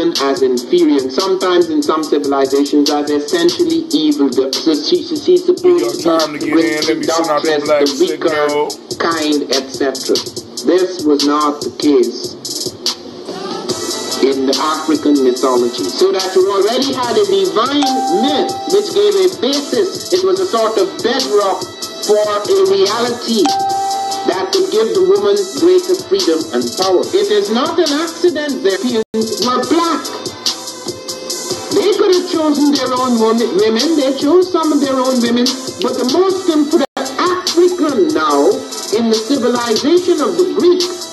woman as inferior, and sometimes in some civilizations as essentially evil. So she's supposed to be great, seductress, the weaker kind, etc. This was not the case in the African mythology. So that you already had a divine myth which gave a basis. It was a sort of bedrock for a reality that could give the woman greater freedom and power. It is not an accident their Europeans were black. They could have chosen their own women. They chose some of their own women. But the most important African now in the civilization of the Greeks,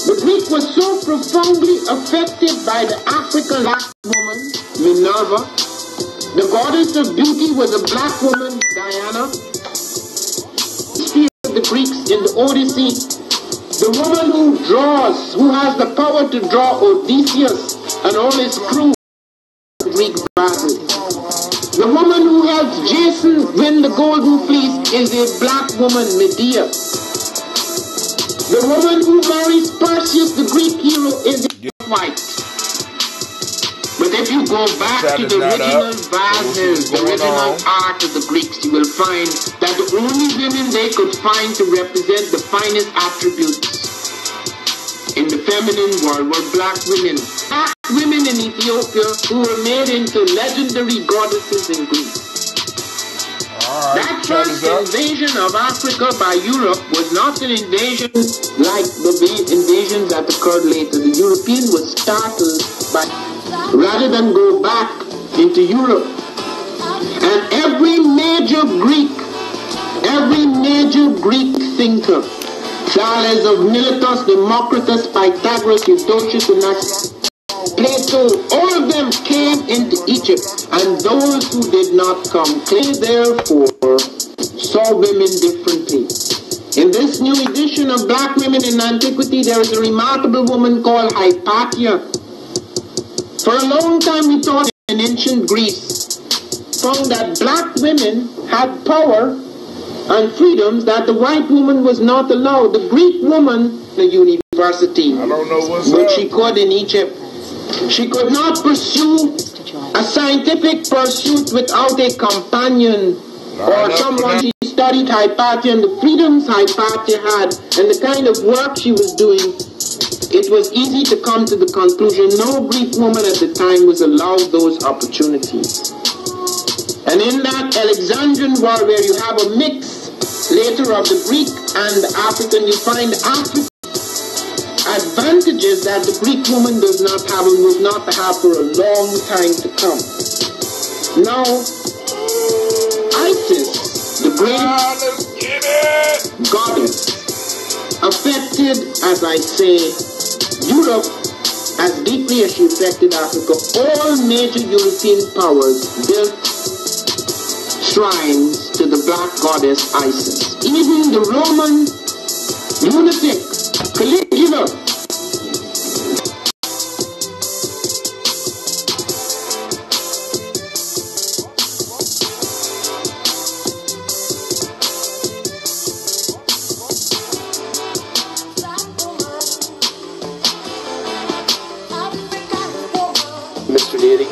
the Greek was so profoundly affected by the African black woman, Minerva. The goddess of beauty was a black woman, Diana. The Greeks in the Odyssey, the woman who draws, who has the power to draw Odysseus and all his crew, Greek vases. The woman who helps Jason win the Golden Fleece is a black woman, Medea. The woman who marries Perseus, the Greek hero, is white. But if you go back to the original vases, the original art of the Greeks, you will find that the only women they could find to represent the finest attributes in the feminine world were black women. Black women in Ethiopia who were made into legendary goddesses in Greece. That first invasion of Africa by Europe was not an invasion like the invasions that occurred later. The European was startled by, rather than go back into Europe. And every major Greek thinker, Thales of Miletus, Democritus, Pythagoras, Eudoxus, and Plato, all of them came into Egypt, and those who did not come, they therefore saw women differently. In this new edition of Black Women in Antiquity, there is a remarkable woman called Hypatia. For a long time we thought in ancient Greece, found that black women had power and freedoms that the white woman was not allowed. The Greek woman in the university, I don't know what's but up. she could in Egypt. She could not pursue a scientific pursuit without a companion or someone. She studied Hypatia and the freedoms Hypatia had and the kind of work she was doing. It was easy to come to the conclusion no Greek woman at the time was allowed those opportunities. And in that Alexandrian war where you have a mix later of the Greek and the African, you find African advantages that the Greek woman does not have and was not to have for a long time to come. Now, Isis, the great goddess, affected, as I say, Europe as deeply as she affected Africa. All major European powers built shrines to the black goddess Isis. Even the Roman lunatic Caligula Mr. Deity.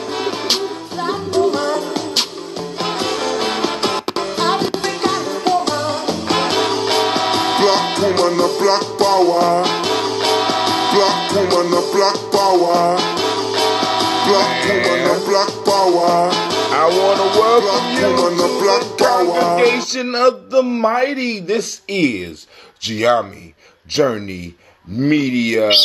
Black woman, a black power. Black woman, a black power. Black woman, a black power. I want to welcome Black woman, you a to black the power. congregation of the mighty. This is Giami Journey Media. Of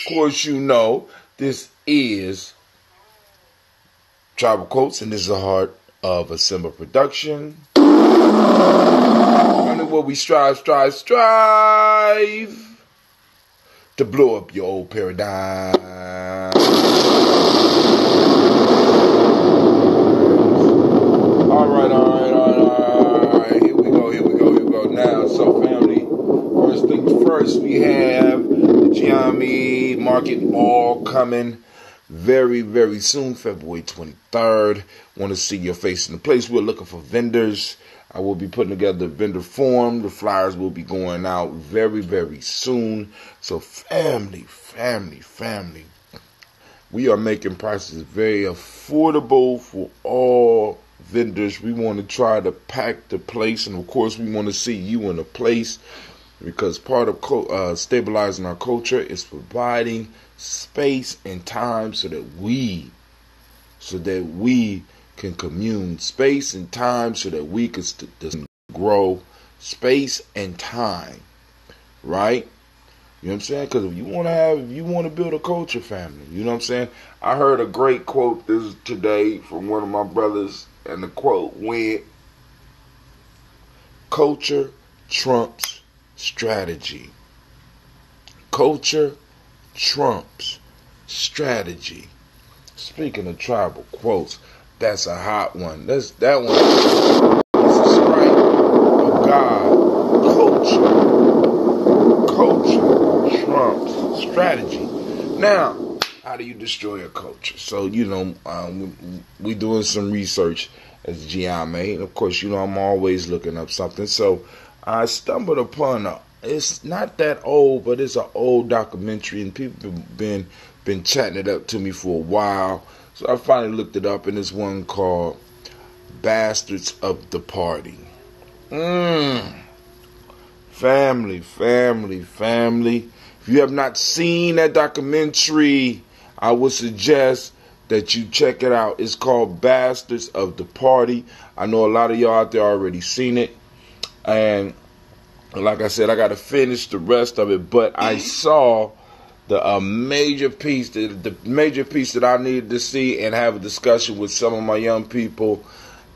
course, you know this is Tribal Quotes, and this is the heart of a Simba production. Only where we strive to blow up your old paradigm. All right. Here we go. Now, so family, first things first, we have the Giami Market Ball coming very, very soon, February 23rd. Want to see your face in the place. We're looking for vendors. I will be putting together a vendor form. The flyers will be going out very, very soon. So family, we are making prices very affordable for all vendors. We want to try to pack the place, and of course we want to see you in the place, because part of stabilizing our culture is providing space and time so that we can commune, space and time so that we can grow, space and time, right? You know what I'm saying? Because if you want to build a culture, family, you know what I'm saying? I heard a great quote today from one of my brothers, and the quote went, "Culture trumps strategy." Culture trumps strategy. Speaking of tribal quotes, that's a hot one. That one is a strike of God. Culture trumps strategy. Now, how do you destroy a culture? So, we doing some research as Giame. And of course, I'm always looking up something. So I stumbled upon it's not that old, but it's an old documentary, and people have been chatting it up to me for a while. So I finally looked it up, and it's one called Bastards of the Party. Family. If you have not seen that documentary, I would suggest that you check it out. It's called Bastards of the Party. I know a lot of y'all out there already seen it. And like I said, I got to finish the rest of it. But I saw the major piece that I needed to see and have a discussion with some of my young people.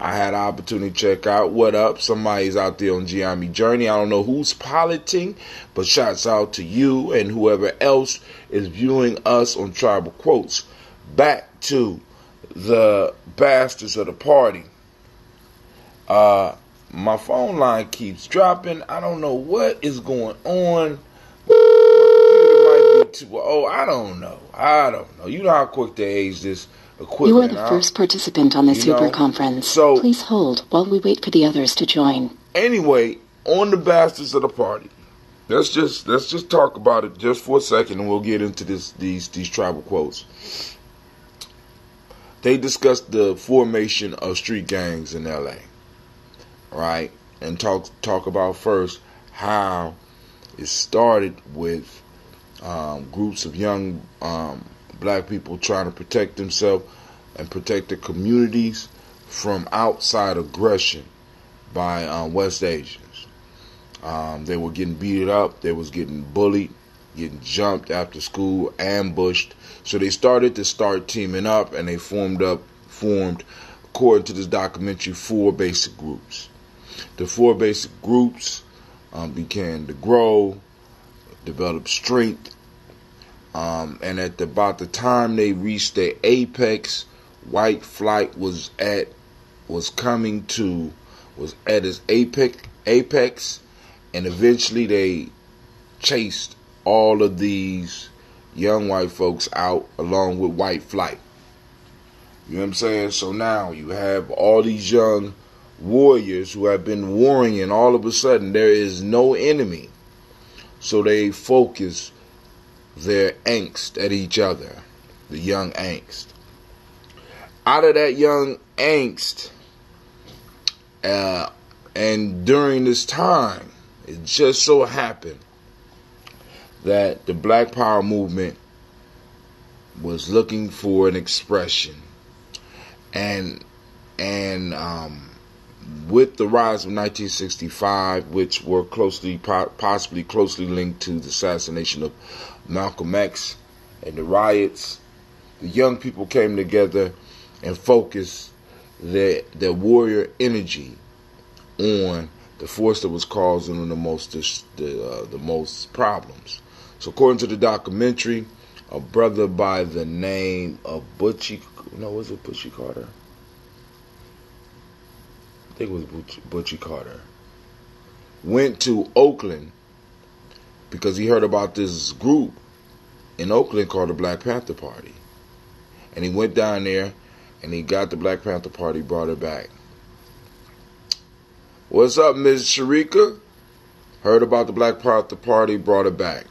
I had an opportunity to check out. What up? Somebody's out there on Giami Journey. I don't know who's politing, but shouts out to you and whoever else is viewing us on Tribal Quotes. Back to the Bastards of the Party. My phone line keeps dropping. I don't know what is going on. I don't know. You know how quick they age this equipment. You are the first participant on the super conference. So please hold while we wait for the others to join. Anyway, on the Bastards of the Party, let's just talk about it just for a second, and we'll get into these tribal quotes. They discussed the formation of street gangs in LA, right? And talk about first how it started with groups of young black people trying to protect themselves and protect their communities from outside aggression by West Asians. They were getting beat up, they was getting bullied, getting jumped after school, ambushed. So they started teaming up, and they formed, according to this documentary, 4 basic groups. The 4 basic groups began to grow, develop strength, and at about the time they reached their apex, white flight was at its apex, and eventually they chased all of these young white folks out along with white flight. You know what I'm saying? So now you have all these young warriors who have been warring, and all of a sudden there is no enemy. So they focus their angst at each other, the young angst. Out of that young angst, and during this time, it just so happened that the Black Power movement was looking for an expression, and with the rise of 1965, which were possibly closely linked to the assassination of Malcolm X and the riots, the young people came together and focused their warrior energy on the force that was causing the most problems. So according to the documentary, a brother by the name of Butchie Carter? I think it was Butchie Carter. Went to Oakland because he heard about this group in Oakland called the Black Panther Party. And he went down there and he got the Black Panther Party, brought it back. What's up, Ms. Sharika? Heard about the Black Panther Party, brought it back.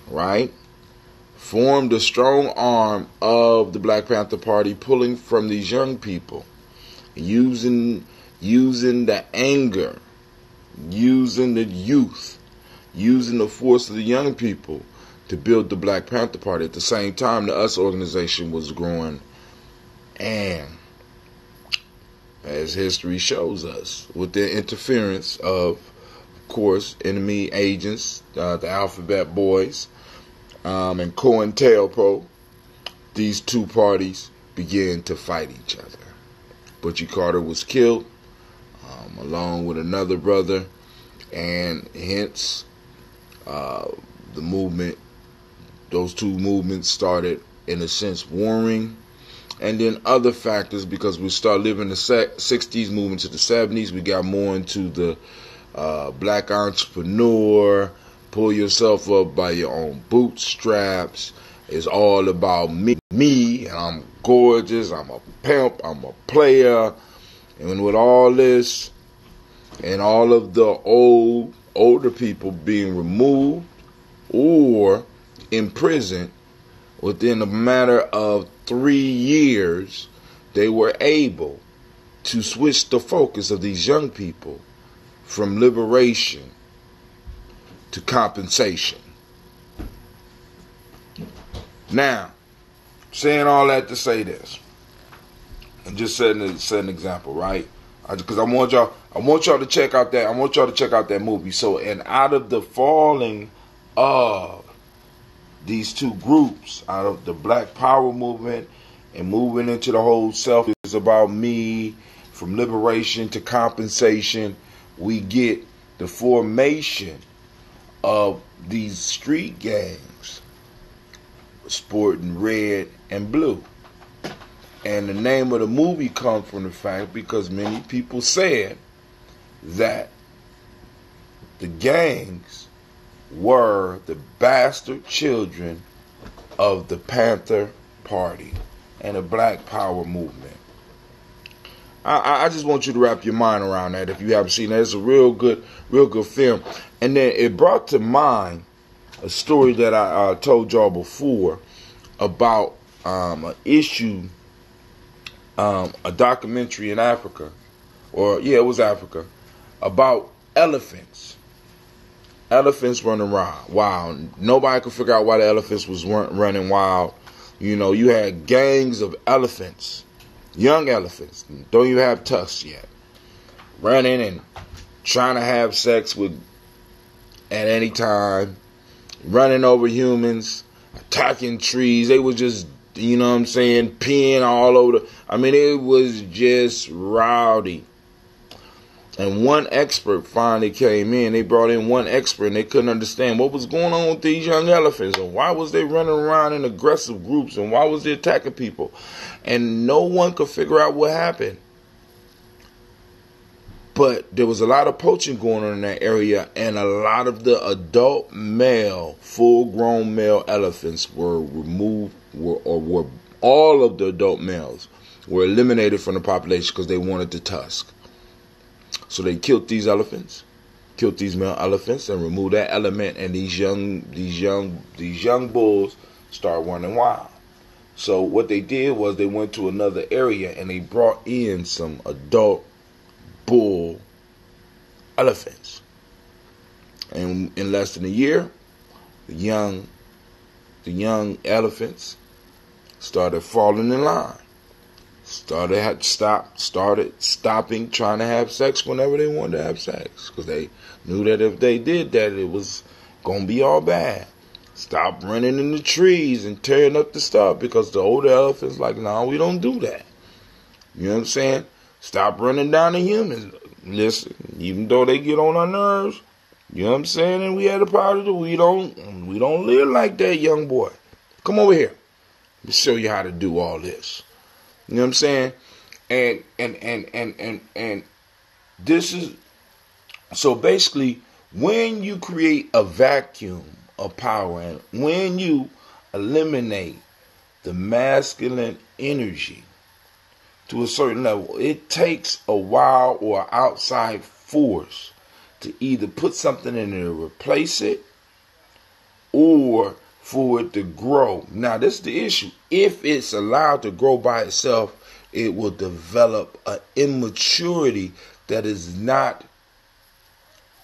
Right? Formed a strong arm of the Black Panther Party, pulling from these young people, using the anger, using the youth, using the force of the young people to build the Black Panther Party. At the same time, the US organization was growing, and as history shows us, with the interference of course, enemy agents, the Alphabet Boys, and COINTELPRO, these two parties began to fight each other. Butchie Carter was killed, along with another brother, and hence the movement, those two movements started, in a sense, warring. And then other factors, because we started living the 60s, moving to the 70s, we got more into the black entrepreneur, pull yourself up by your own bootstraps. It's all about me, and I'm gorgeous, I'm a pimp, I'm a player. And with all this, and all of the older people being removed or imprisoned, within a matter of 3 years, they were able to switch the focus of these young people from liberation to compensation. Now, saying all that to say this, and just set an example, right? Because I want y'all to check out that movie. So, and out of the falling of these two groups, out of the Black Power movement and moving into the whole self is about me, from liberation to compensation, we get the formation of these street gangs sporting red and blue. And the name of the movie comes from the fact because many people said that the gangs were the bastard children of the Panther Party and the Black Power movement. I just want you to wrap your mind around that if you haven't seen that. It's a real good film. And then it brought to mind a story that I told y'all before about an issue, a documentary in Africa, it was Africa, about elephants. Elephants running wild. Nobody could figure out why the elephants was running wild. You know, you had gangs of elephants, young elephants, don't even have tusks yet, running and trying to have sex with at any time, running over humans, attacking trees. They were just, you know what I'm saying, peeing all over it was just rowdy. And one expert finally came in. They brought in one expert, and they couldn't understand what was going on with these young elephants, and why was they running around in aggressive groups, and why was they attacking people. And no one could figure out what happened. But there was a lot of poaching going on in that area, and a lot of the adult male, full-grown male elephants were removed, were all of the adult males were eliminated from the population because they wanted the tusk. So they killed these elephants, killed these male elephants, and removed that element. And these young bulls started running wild. So what they did was they went to another area and they brought in some adult bull elephants. And in less than a year, the young elephants started falling in line. Started stopping trying to have sex whenever they wanted to have sex, because they knew that if they did that, it was gonna be all bad. Stop running in the trees and tearing up the stuff, because the older elephants like, no, we don't do that. You know what I'm saying? Stop running down the humans. Listen, even though they get on our nerves, you know what I'm saying, and we had the power to do, we don't live like that, young boy. Come over here. Let me show you how to do all this. You know what I'm saying? And this is, so basically, when you create a vacuum of power, and when you eliminate the masculine energy to a certain level. It takes a while or outside force to either put something in there to replace it or for it to grow. Now, this is the issue. If it's allowed to grow by itself, it will develop an immaturity that is not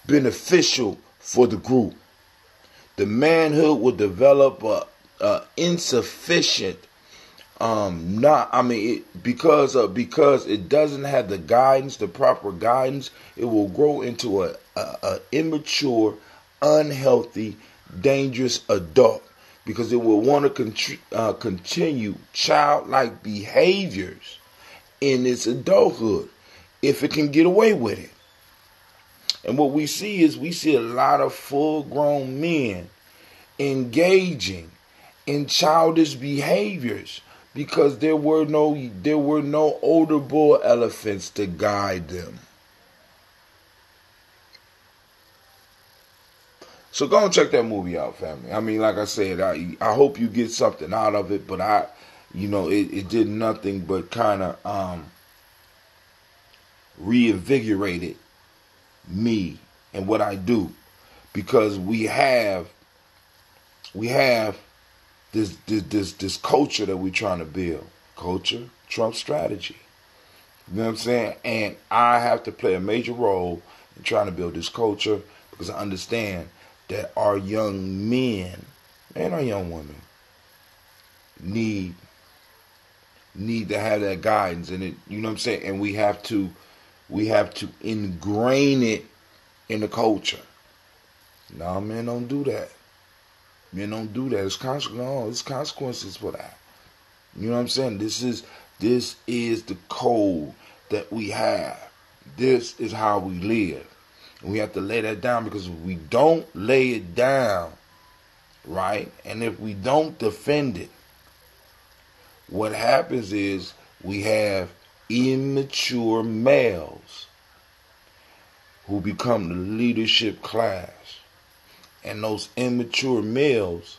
beneficial for the group. The manhood will develop a insufficient, because it doesn't have the guidance, the proper guidance. It will grow into a immature, unhealthy, dangerous adult, because it will want to continue childlike behaviors in its adulthood if it can get away with it. And what we see is a lot of full-grown men engaging in childish behaviors because there were no older bull elephants to guide them. So go and check that movie out, family. I mean, like I said, I hope you get something out of it, but it did nothing but kind of reinvigorated me and what I do, because we have this culture that we're trying to build. Culture trumps strategy. You know what I'm saying? And I have to play a major role in trying to build this culture, because I understand that our young men and our young women need to have that guidance, and it, you know what I'm saying? And we have to ingrain it in the culture. No, men don't do that. Men don't do that. It's consequences for that. You know what I'm saying? This is the code that we have. This is how we live. And we have to lay that down, because if we don't lay it down, right, and if we don't defend it, what happens is we have immature males who become the leadership class. And those immature males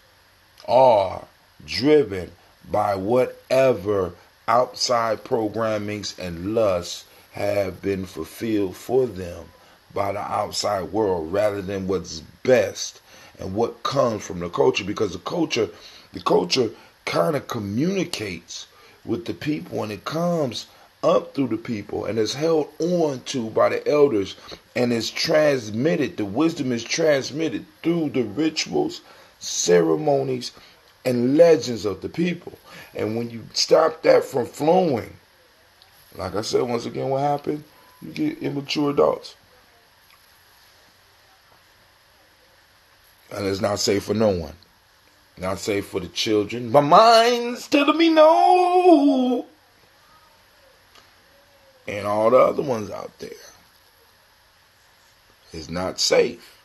are driven by whatever outside programmings and lusts have been fulfilled for them by the outside world, rather than what's best and what comes from the culture. Because the culture kind of communicates with the people, and it comes up through the people, and is held on to by the elders, and is transmitted. The wisdom is transmitted through the rituals, ceremonies, and legends of the people. And when you stop that from flowing, like I said, once again, what happened? You get immature adults. And it's not safe for no one. Not safe for the children. My mind's telling me no. And all the other ones out there. It's not safe.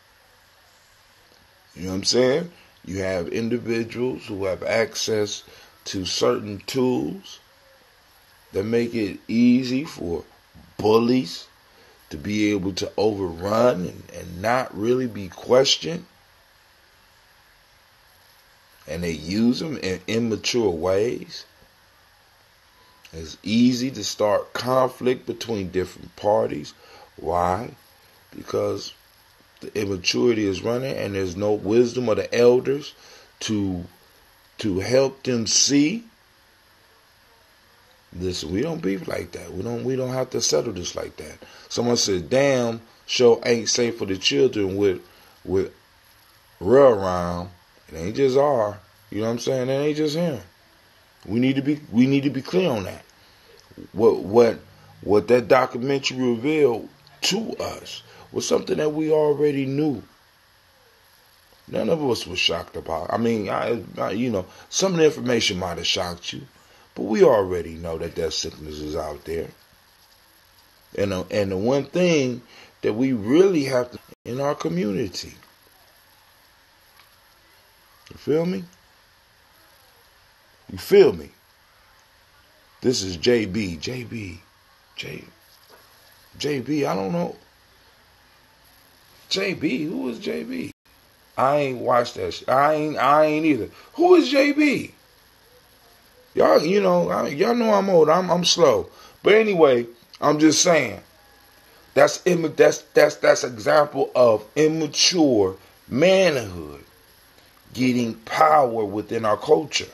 You know what I'm saying? You have individuals who have access to certain tools that make it easy for bullies to be able to overrun and not really be questioned. And they use them in immature ways. It's easy to start conflict between different parties. Why? Because the immaturity is running, and there's no wisdom of the elders to help them see. Listen, we don't beef like that. We don't have to settle this like that. Someone said, "Damn, show ain't safe for the children with real around." It ain't just R. You know what I'm saying? It ain't just him. We need to be clear on that. What that documentary revealed to us was something that we already knew. None of us was shocked about. I mean, some of the information might have shocked you, but we already know that sickness is out there. And the one thing that we really have to in our community. You feel me? You feel me? This is JB. JB, I don't know. JB, who is JB? I ain't watched that shit. I ain't either. Who is JB? Y'all, y'all know I'm old. I'm slow. But anyway, I'm just saying. That's example of immature manhood getting power within our culture.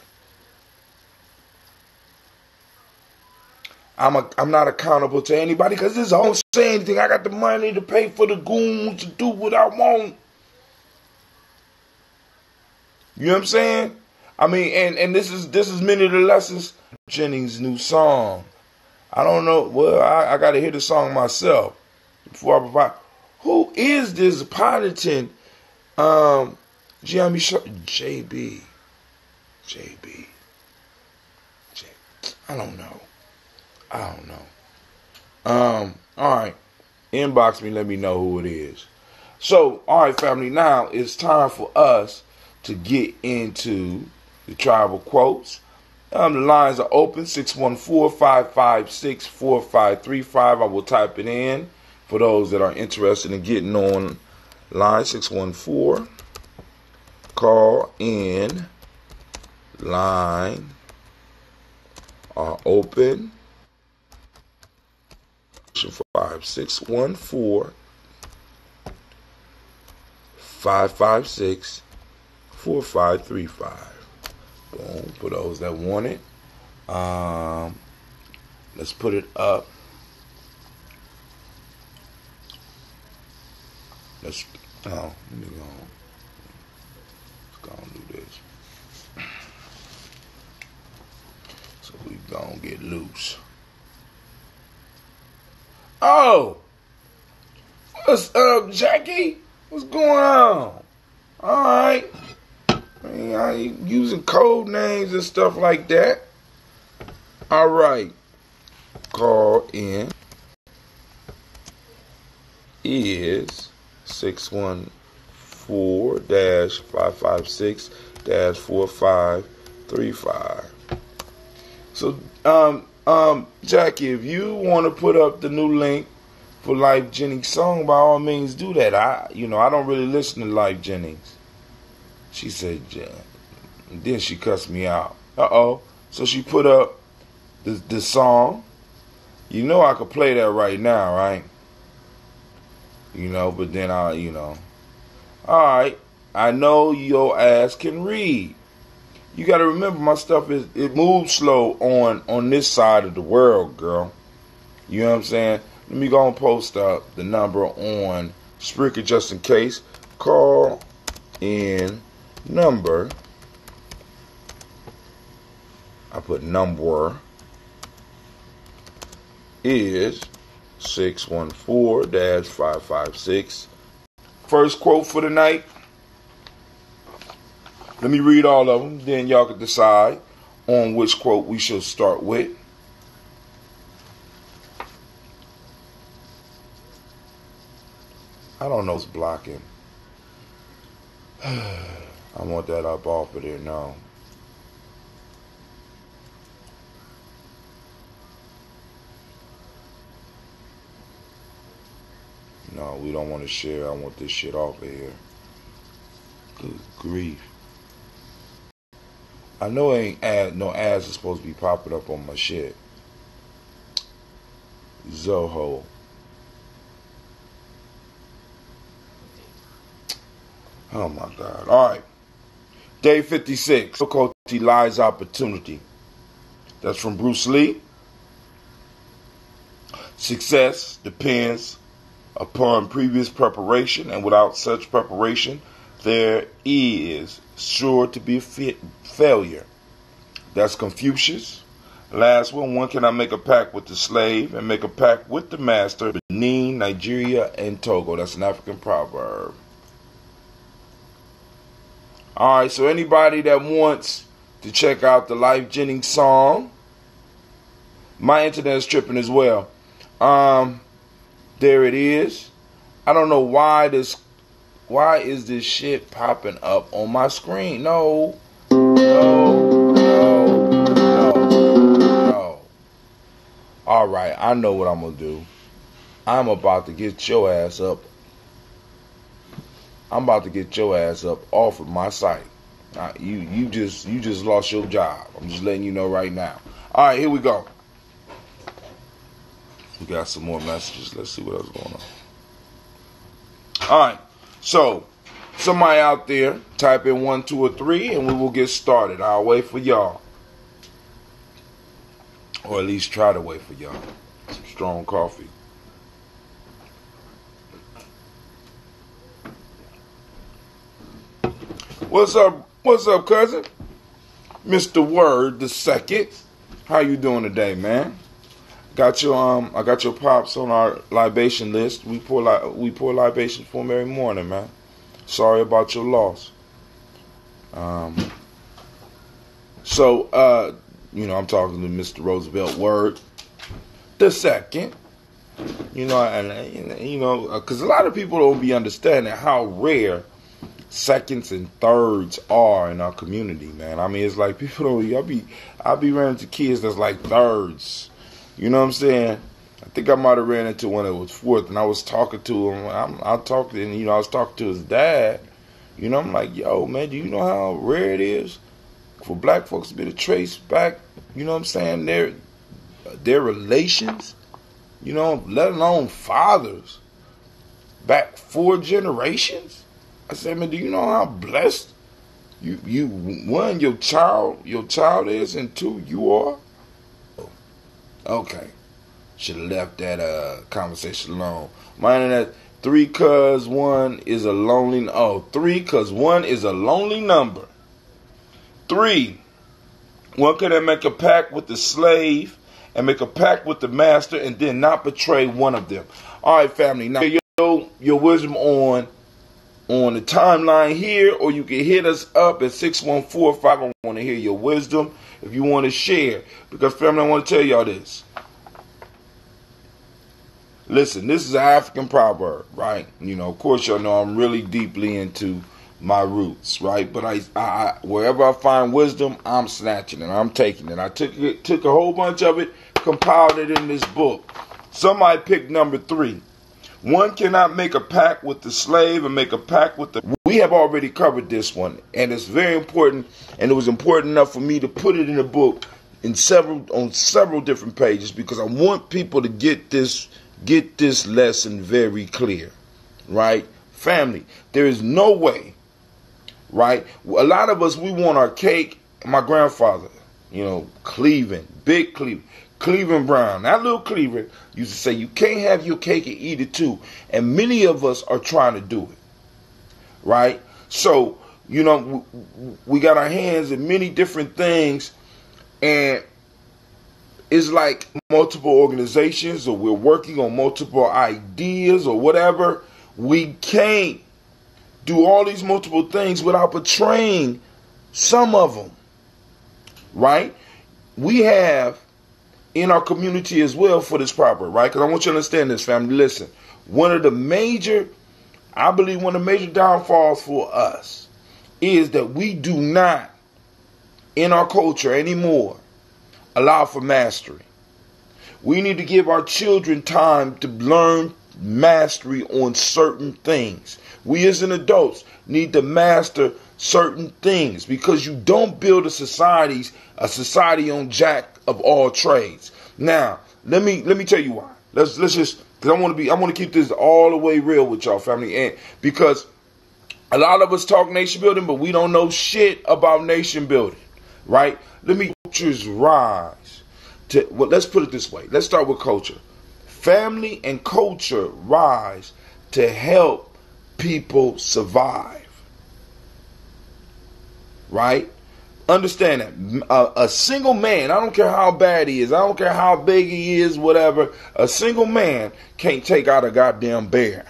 I'm not accountable to anybody because this don't say anything. I got the money to pay for the goons to do what I want. You know what I'm saying? I mean, and this is many of the lessons. Jennings' new song. I don't know. Well, I got to hear the song myself before I provide. Who is this Potterton? JB. I don't know. All right. Inbox me. Let me know who it is. So, all right, family. Now it's time for us to get into the tribal quotes. The lines are open, 614-556-4535. I will type it in for those that are interested in getting on line. 614. Call in. Line are open. 614-556-4535. Boom. For those that want it. Let's put it up. Let me go. Let's go and do this. So we gonna get loose. Oh! What's up, Jackie? What's going on? Alright. I ain't using code names and stuff like that. Alright. Call in is 614-556-4535. So, Jackie, if you want to put up the new link for Life Jennings' song, by all means do that. I don't really listen to Life Jennings. She said, and then she cussed me out. So she put up the song. You know I could play that right now, right? But then alright, I know your ass can read. You got to remember my stuff it moves slow on this side of the world, girl. You know what I'm saying? Let me go and post up the number on Spreaker just in case. Call in number. I put number is 614-556. First quote for the night. Let me read all of them, then y'all can decide on which quote we should start with. I don't know what's blocking. I want that up off of there now. No, we don't want to share. I want this shit off of here. Good grief. I know no ads are supposed to be popping up on my shit. Zoho. Oh my God. Alright. Day 56. Difficulty lies opportunity. That's from Bruce Lee. Success depends upon previous preparation, and without such preparation, there is sure to be failure. That's Confucius. Last one cannot make a pact with the slave and make a pact with the master. Benin, Nigeria, and Togo. That's an African proverb. Alright, so anybody that wants to check out the Life Jennings song, my internet is tripping as well. There it is. I don't know why is this shit popping up on my screen? No. Alright, I know what I'm gonna do. I'm about to get your ass up. I'm about to get your ass up off of my site. You just lost your job. I'm just letting you know right now. All right, here we go. We got some more messages. Let's see what else is going on. All right, so somebody out there, type in 1, 2, or 3, and we will get started. I'll wait for y'all, or at least try to wait for y'all. Some strong coffee. What's up? What's up, cousin? Mr. Word the Second. How you doing today, man? Got your I got your pops on our libation list. We pour libation for him every morning, man. Sorry about your loss. So I'm talking to Mr. Roosevelt Word the Second. Because a lot of people don't be understanding how rare seconds and thirds are in our community, man. I mean, it's like people don't. I be running into kids that's like thirds. You know what I'm saying? I think I might have ran into one that was fourth, and I was talking to him. I was talking to his dad. I'm like, yo, man, do you know how rare it is for black folks to be able to trace back? You know what I'm saying? Their relations. Let alone fathers, back 4 generations. I said, man, do you know how blessed you one, your child is, and 2, you are? Okay. Should have left that conversation alone. Mind that 3 cause 1 is a lonely 3 cause 1 is a lonely number. 3, one could make a pact with the slave and make a pact with the master and then not betray one of them. All right, family. Now your wisdom on the timeline here, or you can hit us up at 614-5. I want to hear your wisdom if you want to share. Because, family, I want to tell y'all this. Listen, this is an African proverb, right? Of course, y'all know I'm really deeply into my roots, right? But I wherever I find wisdom, I'm snatching it. I'm taking it. I took a whole bunch of it, compiled it in this book. Somebody picked number 3. One cannot make a pact with the slave and make a pact with the... We have already covered this one, and it's very important, and it was important enough for me to put it in the book on several different pages, because I want people to get this lesson very clear, right? Family, there is no way, right? A lot of us, we want our cake. My grandfather, Cleveland Brown, that little Cleveland used to say, you can't have your cake and eat it too. And many of us are trying to do it, right? So, we got our hands in many different things, and it's like multiple organizations, or we're working on multiple ideas or whatever. We can't do all these multiple things without betraying some of them, right? We have in our community as well for this proper, right? Because I want you to understand this, family. Listen, one of the major downfalls for us is that we do not, in our culture anymore, allow for mastery. We need to give our children time to learn mastery on certain things. We as an adults need to master certain things, because you don't build a society on jack of all trades. Now, let me tell you why. Let's just, because I want to keep this all the way real with y'all, family, and because a lot of us talk nation building, but we don't know shit about nation building, right? Cultures rise to, well, let's put it this way. Let's start with culture. Family and culture rise to help people survive, right? Understand that a single man, I don't care how bad he is, I don't care how big he is, whatever, a single man can't take out a goddamn bear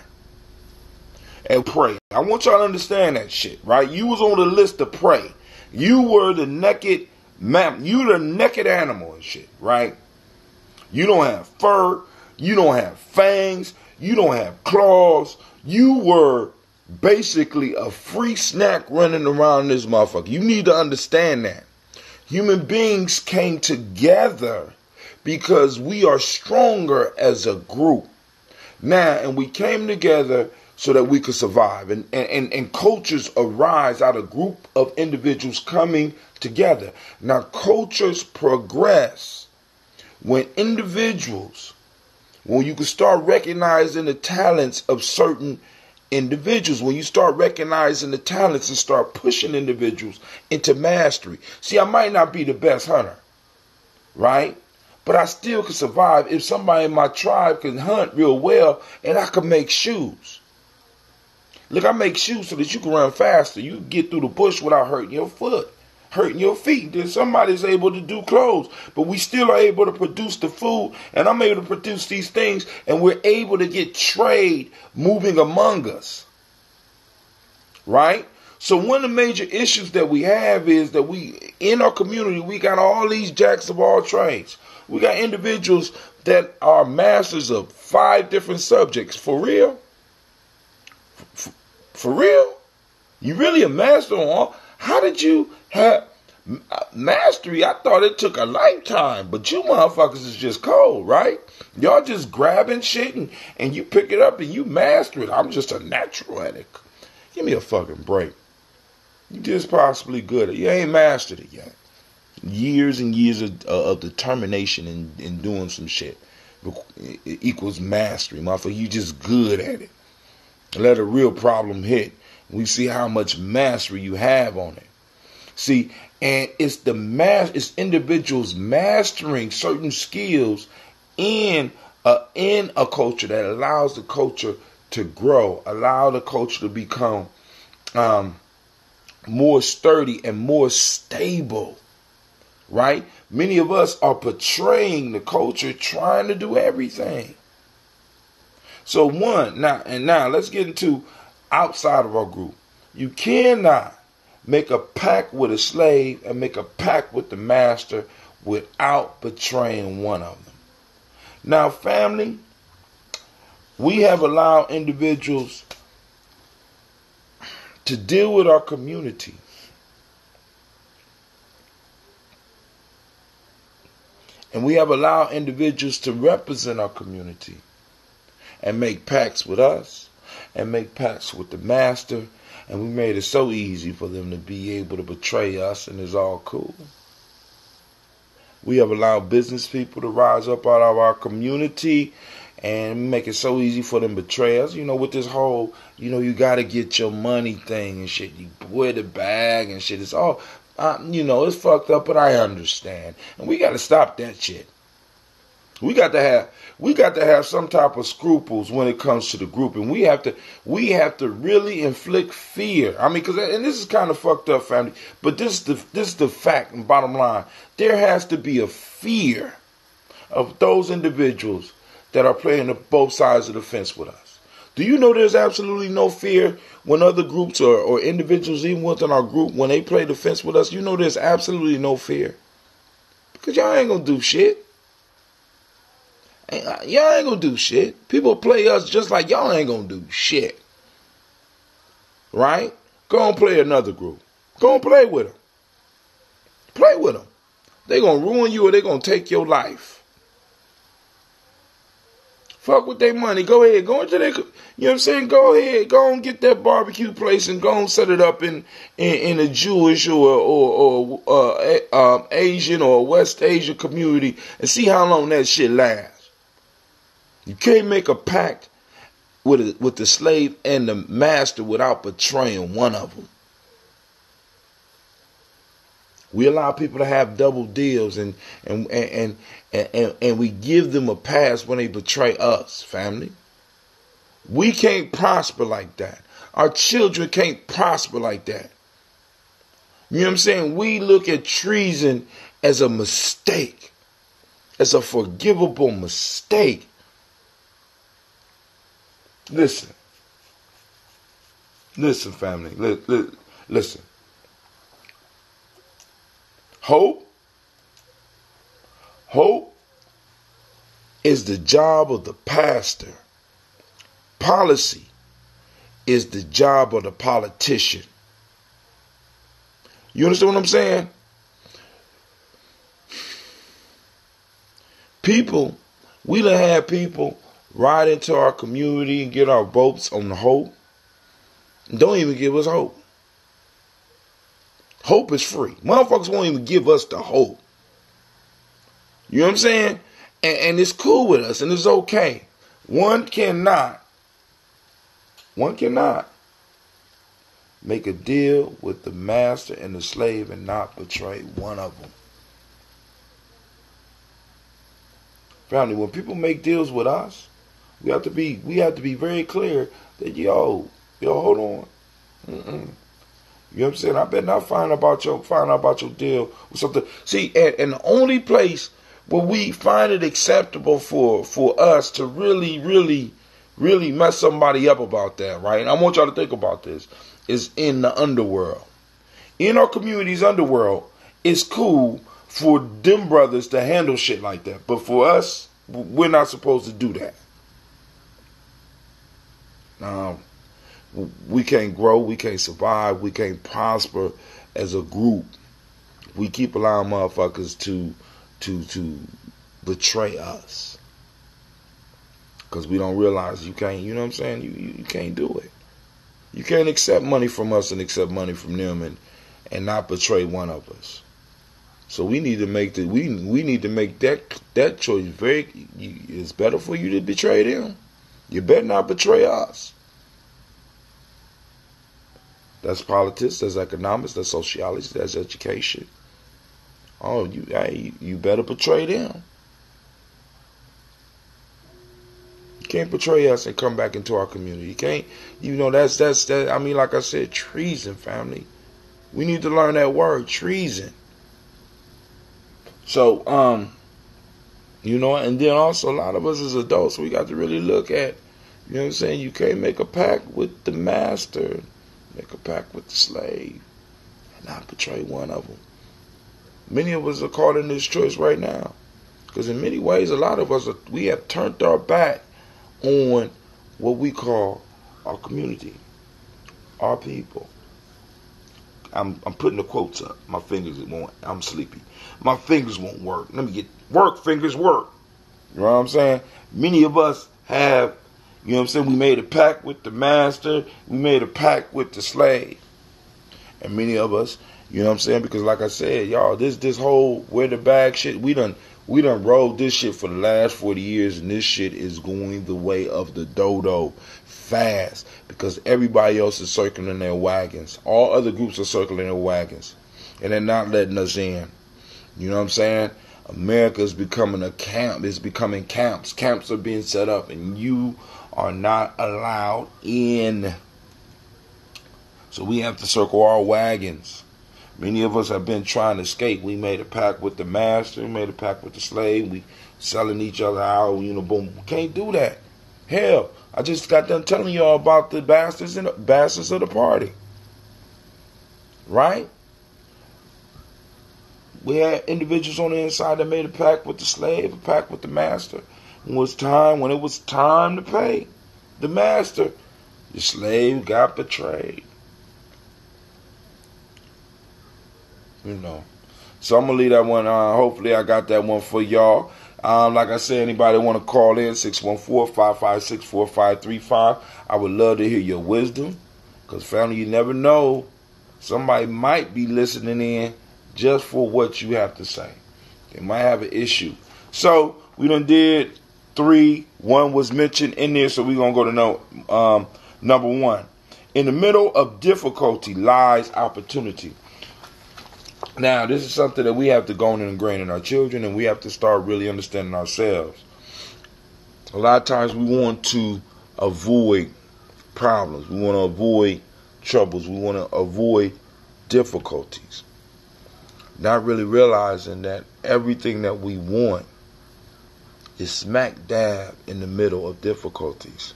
and pray. I want y'all to understand that shit, right? You was on the list of prey. You were the naked animal and shit, right? You don't have fur, you don't have fangs, you don't have claws. You were basically a free snack running around this motherfucker. You need to understand that. Human beings came together because we are stronger as a group. Now, and we came together so that we could survive. And cultures arise out of a group of individuals coming together. Now, cultures progress when individuals, when you can start recognizing the talents of certain individuals, when you start recognizing the talents and start pushing individuals into mastery. See, I might not be the best hunter, right? But I still can survive if somebody in my tribe can hunt real well and I can make shoes. Look, I make shoes so that you can run faster. You can get through the bush without hurting your foot, hurting your feet. Then somebody's able to do clothes. But we still are able to produce the food. And I'm able to produce these things. And we're able to get trade moving among us. Right? So one of the major issues that we have is that we, in our community, we got all these jacks of all trades. We got individuals that are masters of 5 different subjects. For real? For real? You really a master on all? How did you have mastery? I thought it took a lifetime, but you motherfuckers is just cold, right? Y'all just grabbing shit and you pick it up and you master it. I'm just a natural at it. Give me a fucking break. You just possibly good at it. You ain't mastered it yet. Years and years of determination in doing some shit equals mastery, motherfucker. You just good at it. Let a real problem hit. We see how much mastery you have on it. See, and it's it's individuals mastering certain skills in a culture that allows the culture to grow, allow the culture to become more sturdy and more stable. Right? Many of us are portraying the culture, trying to do everything. So now let's get into outside of our group. You cannot make a pact with a slave and make a pact with the master without betraying one of them. Now, family, we have allowed individuals to deal with our community. And we have allowed individuals to represent our community and make pacts with us and make pacts with the master. And we made it so easy for them to be able to betray us, and it's all cool. We have allowed business people to rise up out of our community and make it so easy for them to betray us. You know, with this whole, you got to get your money thing and shit. You wear the bag and shit. It's all, it's fucked up, but I understand. And we got to stop that shit. We got to have some type of scruples when it comes to the group, and we have to really inflict fear. I mean, and this is kind of fucked up, family, but this is the fact and bottom line. There has to be a fear of those individuals that are playing both sides of the fence with us. Do you know there's absolutely no fear when other groups or individuals, even within our group, when they play the fence with us? You know there's absolutely no fear because y'all ain't gonna do shit. Y'all ain't gonna do shit. People play us just like y'all ain't gonna do shit. Right? Go and play another group. Go and play with them. Play with them. They gonna ruin you or they gonna take your life. Fuck with their money. Go ahead. Go into their, you know what I'm saying? Go ahead. Go and get that barbecue place and go and set it up in a Jewish or Asian or West Asian community and see how long that shit lasts. You can't make a pact with the slave and the master without betraying one of them. We allow people to have double deals and we give them a pass when they betray us, family. We can't prosper like that. Our children can't prosper like that. You know what I'm saying? We look at treason as a mistake, as a forgivable mistake. Listen, family. Listen. Hope is the job of the pastor. Policy is the job of the politician. You understand what I'm saying? We done had people ride into our community and get our votes on the hope. Don't even give us hope. Hope is free. Motherfuckers won't even give us the hope. You know what I'm saying? And it's cool with us, and it's okay. One cannot make a deal with the master and the slave and not betray one of them. Family, when people make deals with us, we have to be very clear that yo, hold on. You know what I'm saying? I better not find out about your deal with something. See, and the only place where we find it acceptable for us to really mess somebody up about that, right? And I want y'all to think about this, is in the underworld. In our community's underworld, it's cool for them brothers to handle shit like that. But for us, we're not supposed to do that. We can't grow, we can't survive, we can't prosper as a group. We keep allowing motherfuckers to betray us. Because we don't realize you can't, you know what I'm saying? You can't do it. You can't accept money from us and accept money from them and not betray one of us. So we need to make we need to make that choice it's better for you to betray them. You better not betray us. That's politics, that's economics, that's sociology, that's education. Oh, you better betray them. You can't betray us and come back into our community. You can't, that's I mean, like I said, treason, family. We need to learn that word, treason. So, and then also a lot of us as adults, we got to really look at, you know what I'm saying? You can't make a pact with the master, make a pact with the slave, and not betray one of them. Many of us are caught in this choice right now. Because in many ways, a lot of us, we have turned our back on what we call our community, our people. I'm putting the quotes up. My fingers won't. I'm sleepy. My fingers won't work. Let me get work. Fingers work. You know what I'm saying? Many of us have, you know what I'm saying? We made a pact with the master. We made a pact with the slave. And many of us, you know what I'm saying? Because like I said, y'all, this whole wear the bag shit, we done rolled this shit for the last 40 years, and this shit is going the way of the dodo fast because everybody else is circling their wagons. All other groups are circling their wagons, and they're not letting us in. You know what I'm saying? America is becoming a camp. It's becoming camps. Camps are being set up, and you are not allowed in. So we have to circle our wagons. Many of us have been trying to escape. We made a pact with the master. We made a pact with the slave. We selling each other out. Boom. We can't do that. Hell, I just got done telling y'all about the bastards of the party. Right? We had individuals on the inside that made a pact with the slave, a pact with the master. When it was time to pay the master, the slave got betrayed. So I'm going to leave that one. Hopefully I got that one for y'all. Like I said, anybody want to call in, 614-556-4535. I would love to hear your wisdom. Because family, you never know. Somebody might be listening in just for what you have to say. They might have an issue. So we done did 3. 1 was mentioned in there. So we're going to go to number 1. In the middle of difficulty lies opportunity. Now, this is something that we have to go and ingrain in our children, and we have to start really understanding ourselves. A lot of times we want to avoid problems. We want to avoid troubles. We want to avoid difficulties. Not really realizing that everything that we want is smack dab in the middle of difficulties.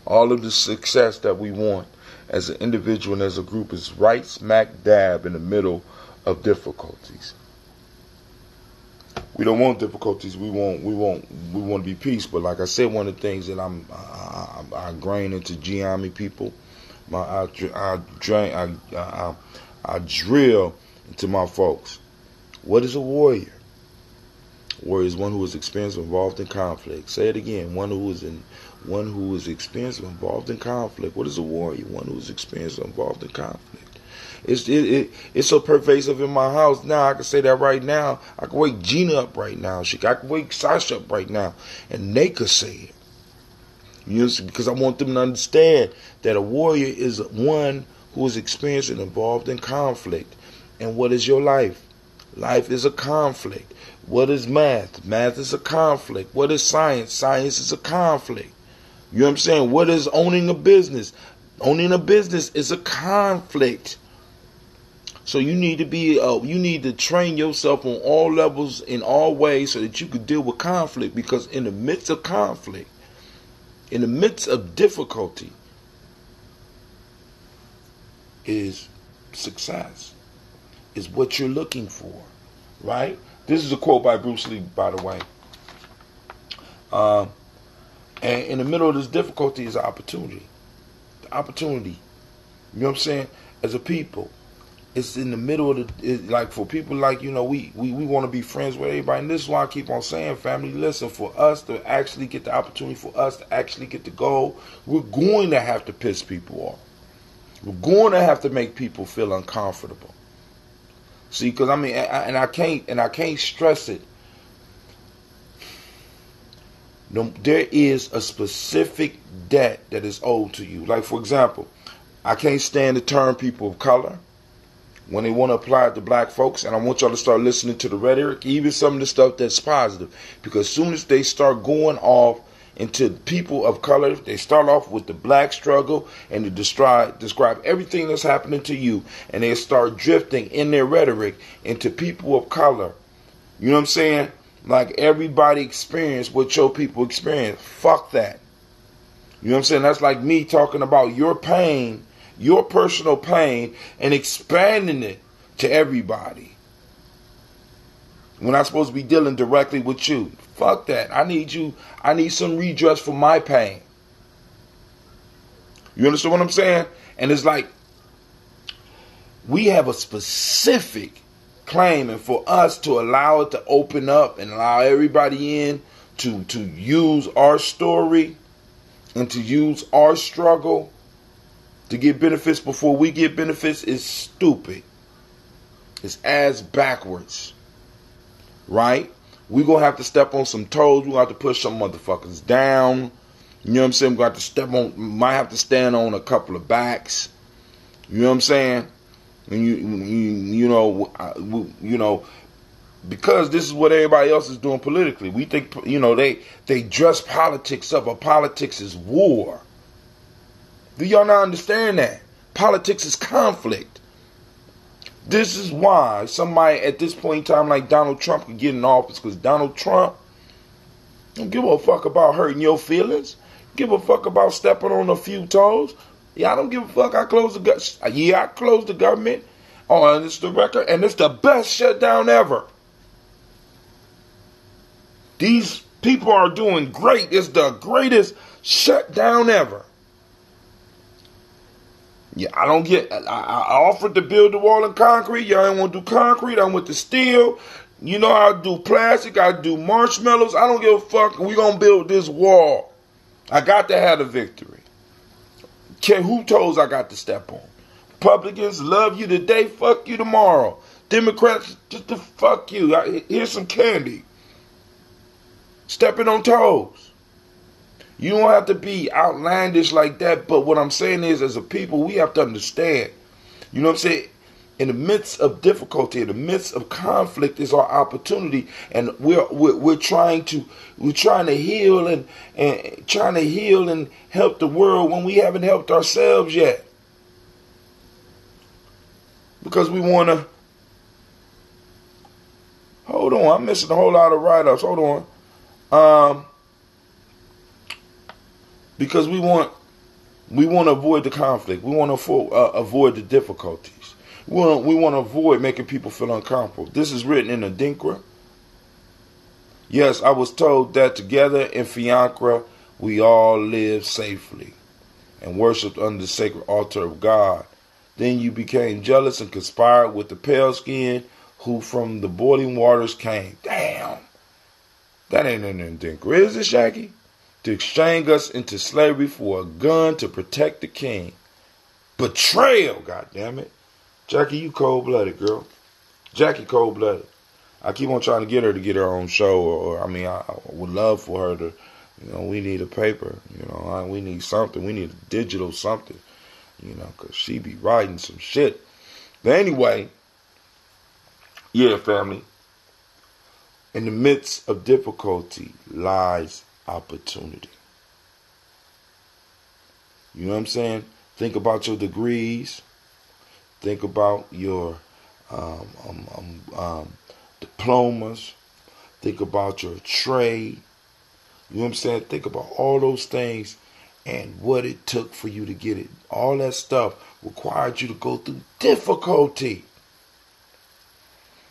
All of the success that we want as an individual and as a group is right smack dab in the middle of difficulties. We don't want difficulties. We want to be peace. But like I said, one of the things that I grain into Giami people, I drill into my folks. What is a warrior? Warrior is one who is experienced or involved in conflict. Say it again. One who is experienced or involved in conflict. What is a warrior? One who is experienced or involved in conflict. It's so pervasive in my house now. I can say that right now. I can wake Gina up right now. I can wake Sasha up right now, and they could say it. You know, because I want them to understand that a warrior is one who is experienced and involved in conflict. And what is your life? Life is a conflict. What is math? Math is a conflict. What is science? Science is a conflict. You know what I'm saying? What is owning a business? Owning a business is a conflict. So you need to train yourself on all levels in all ways so that you can deal with conflict, because in the midst of conflict, in the midst of difficulty, is success, is what you're looking for, right? This is a quote by Bruce Lee, by the way. And in the middle of this difficulty is opportunity. The opportunity. You know what I'm saying? As a people, it's in the middle of like for people like, you know, we want to be friends with everybody. And this is why I keep on saying, family, listen, for us to actually get the opportunity, for us to actually get the goal, we're going to have to piss people off. We're going to have to make people feel uncomfortable. See, because I mean, I can't stress it. No, there is a specific debt that is owed to you. Like, for example, I can't stand the term people of color when they want to apply it to black folks, and I want y'all to start listening to the rhetoric, even some of the stuff that's positive, because as soon as they start going off into people of color, they start off with the black struggle and to describe everything that's happening to you, and they start drifting in their rhetoric into people of color. You know what I'm saying? Like everybody experience what your people experience. Fuck that. You know what I'm saying? That's like me talking about your pain, your personal pain, and expanding it to everybody, when I'm supposed to be dealing directly with you. Fuck that. I need some redress for my pain. You understand what I'm saying? And it's like, we have a specific claim, and for us to allow it to open up and allow everybody in to use our story and to use our struggle to get benefits before we get benefits is stupid. It's ass backwards. Right? We're going to have to step on some toes. We're going to have to push some motherfuckers down. You know what I'm saying? We're going to have to might have to stand on a couple of backs. You know what I'm saying? And you know, because this is what everybody else is doing politically. We think, you know, they dress politics up, but politics is war. Do y'all not understand that? Politics is conflict. This is why somebody at this point in time like Donald Trump can get in office, because Donald Trump don't give a fuck about hurting your feelings. Give a fuck about stepping on a few toes. Yeah, I don't give a fuck. I closed the government. Oh, and it's the record, and it's the best shutdown ever. These people are doing great. It's the greatest shutdown ever. Yeah, I offered to build the wall in concrete. Y'all ain't want to do concrete. I went to steel. You know, I'll do plastic. I'll do marshmallows. I don't give a fuck. We're going to build this wall. I got to have the victory. Care who toes I got to step on. Republicans love you today, fuck you tomorrow. Democrats, just to fuck you. Here's some candy. Stepping on toes. You don't have to be outlandish like that, but what I'm saying is, as a people, we have to understand. You know what I'm saying? In the midst of difficulty, in the midst of conflict, is our opportunity, and we're trying to heal and trying to heal and help the world when we haven't helped ourselves yet, because we want to. Hold on, I'm missing a whole lot of write-ups. Hold on. Because we want to avoid the conflict. We want to avoid the difficulties. We want to avoid making people feel uncomfortable. This is written in Adinkra. Yes, I was told that together in Fiancra we all live safely and worshipped under the sacred altar of God. Then you became jealous and conspired with the pale skin who from the boiling waters came. Damn. That ain't anything, is it, Jackie? To exchange us into slavery for a gun to protect the king. Betrayal, goddammit. Jackie, you cold-blooded, girl. Jackie cold-blooded. I keep on trying to get her own show, or I would love for her to, we need a paper, we need something, we need a digital something, because she be writing some shit. But anyway, yeah, family, in the midst of difficulty lies opportunity. You know what I'm saying? Think about your degrees. Think about your diplomas. Think about your trade. You know what I'm saying? Think about all those things and what it took for you to get it. All that stuff required you to go through difficulty.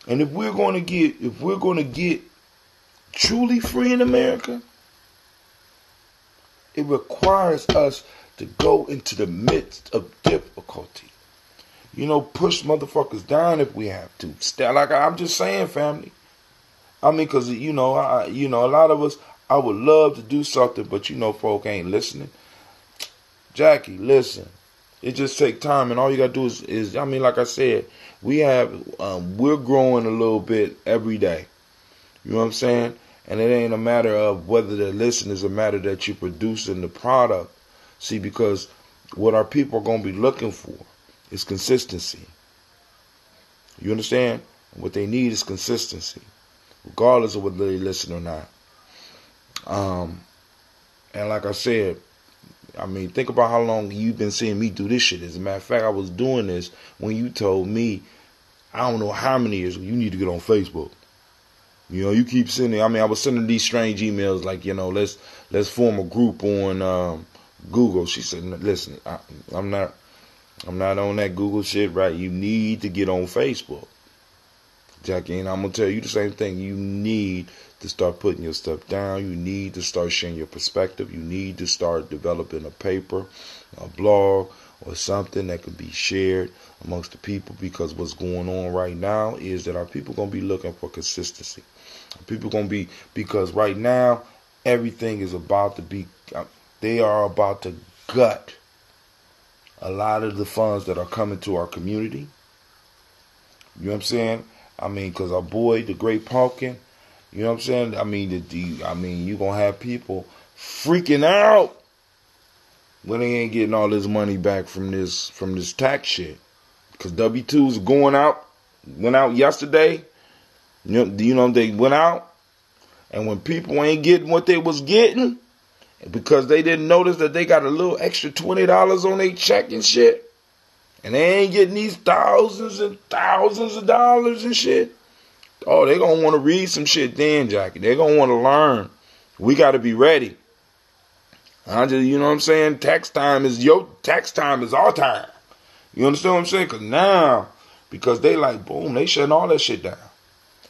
And if we're going to get truly free in America, it requires us to go into the midst of difficulty. Push motherfuckers down if we have to. Like I'm just saying, family. Because a lot of us, I would love to do something, but folk ain't listening. Jackie, listen. It just take time, and all you gotta do is like I said, we're growing a little bit every day. You know what I'm saying? And it ain't a matter of whether they're listening, it's a matter that you're producing the product. See, because what our people are gonna be looking for is consistency. You understand? What they need is consistency, regardless of whether they listen or not. And like I said, think about how long you've been seeing me do this shit. As a matter of fact, I was doing this when you told me, I don't know how many years, you need to get on Facebook. You keep sending, I was sending these strange emails like, let's form a group on Google. She said, listen, I'm not on that Google shit, right? You need to get on Facebook. Jackie, and I'm going to tell you the same thing. You need to start putting your stuff down. You need to start sharing your perspective. You need to start developing a paper, a blog, or something that can be shared amongst the people, because what's going on right now is that our people going to be looking for consistency. People going to be, because right now, everything is about to be, they are about to gut a lot of the funds that are coming to our community. You know what I'm saying? Because our boy, the Great Pumpkin, you know what I'm saying? You're going to have people freaking out when they ain't getting all this money back from this tax shit. Because W-2s went out yesterday. They went out. And when people ain't getting what they was getting, because they didn't notice that they got a little extra $20 on their check and shit, and they ain't getting these thousands and thousands of dollars and shit, oh, they gonna want to read some shit then, Jackie. They gonna want to learn. We got to be ready. You know what I'm saying? Tax time is our time. You understand what I'm saying? Because they like, boom, they shutting all that shit down.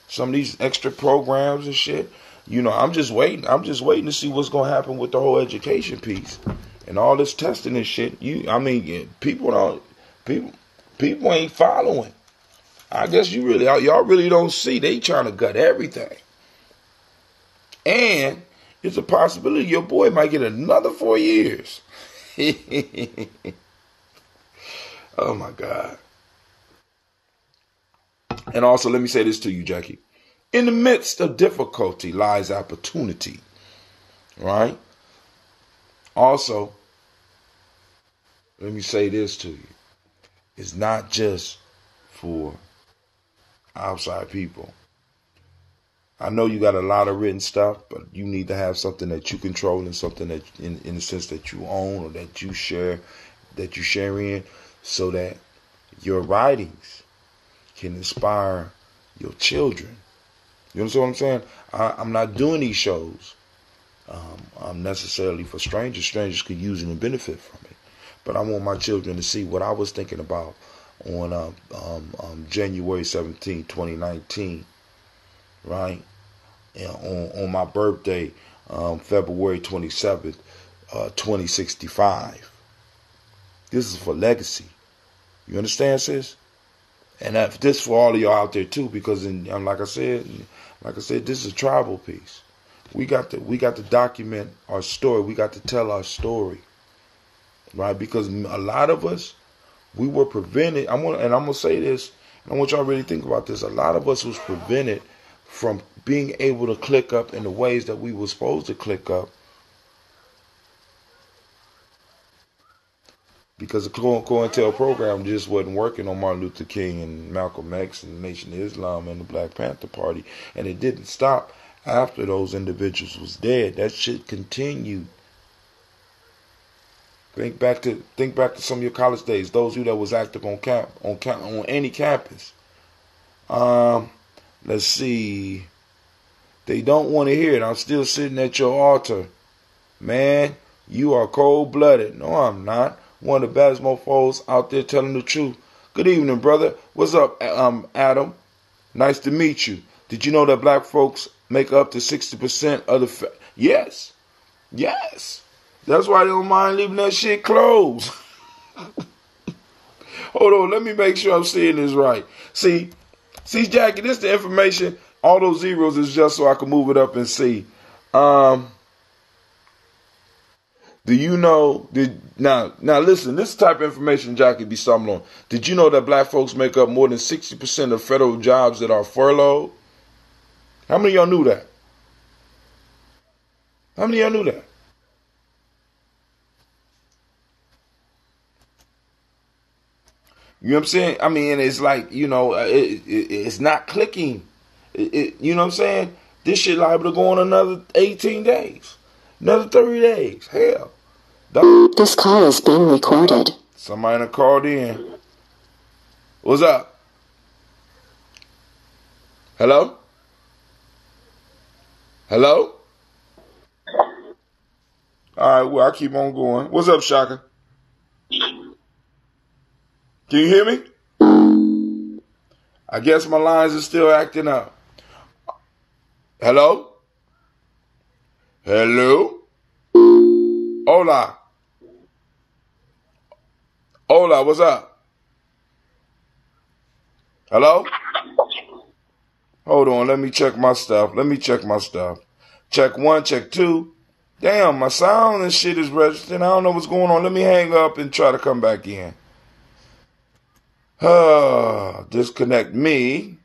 Some of these extra programs and shit. I'm just waiting. I'm just waiting to see what's gonna happen with the whole education piece and all this testing and shit. People ain't following. I guess y'all really don't see. They trying to gut everything. And it's a possibility your boy might get another 4 years. Oh my God. And also, let me say this to you, Jackie. In the midst of difficulty lies opportunity. Right? Also, let me say this to you. It's not just for outside people. I know you got a lot of written stuff, but you need to have something that you control and something that in the sense that you own or that you share in, so that your writings can inspire your children. You understand what I'm saying? I'm not doing these shows necessarily for strangers. Strangers could use and benefit from it. But I want my children to see what I was thinking about on January 17, 2019, right? And on my birthday, February 27th, 2065. This is for legacy. You understand, sis? And this for all of y'all out there too, because like I said, this is a tribal piece. We got to document our story. We got to tell our story, right? Because a lot of us, we were prevented. I'm gonna say this, and I want y'all to really think about this. A lot of us was prevented from being able to click up in the ways that we were supposed to click up because the COINTEL program just wasn't working on Martin Luther King and Malcolm X and the Nation of Islam and the Black Panther Party, and it didn't stop after those individuals was dead. That shit continued. Think back to some of your college days. Those of you that was active on any campus. Let's see. They don't want to hear it. I'm still sitting at your altar. Man, you are cold-blooded. No, I'm not. One of the baddest mofos out there telling the truth. Good evening, brother. What's up, Adam? Nice to meet you. Did you know that black folks make up to 60% of the... Yes. Yes. That's why they don't mind leaving that shit closed. Hold on. Let me make sure I'm seeing this right. See, Jackie, this is the information. All those zeros is just so I can move it up and see. Do you know? Now listen. This type of information, Jackie, be something on. Did you know that black folks make up more than 60% of federal jobs that are furloughed? How many of y'all knew that? How many of y'all knew that? You know what I'm saying? I mean, it's like, it's not clicking. You know what I'm saying? This shit liable to go on another 18 days. Another 30 days. Hell. This call is being recorded. Somebody done called in. What's up? Hello? Hello? All right, well, I'll keep on going. What's up, Shaka? Can you hear me? I guess my lines are still acting up. Hello? Hello? Hola. Hola, what's up? Hello? Hold on, let me check my stuff. Check 1, check 2. Damn, my sound and shit is registered. I don't know what's going on. Let me hang up and try to come back in. Disconnect me.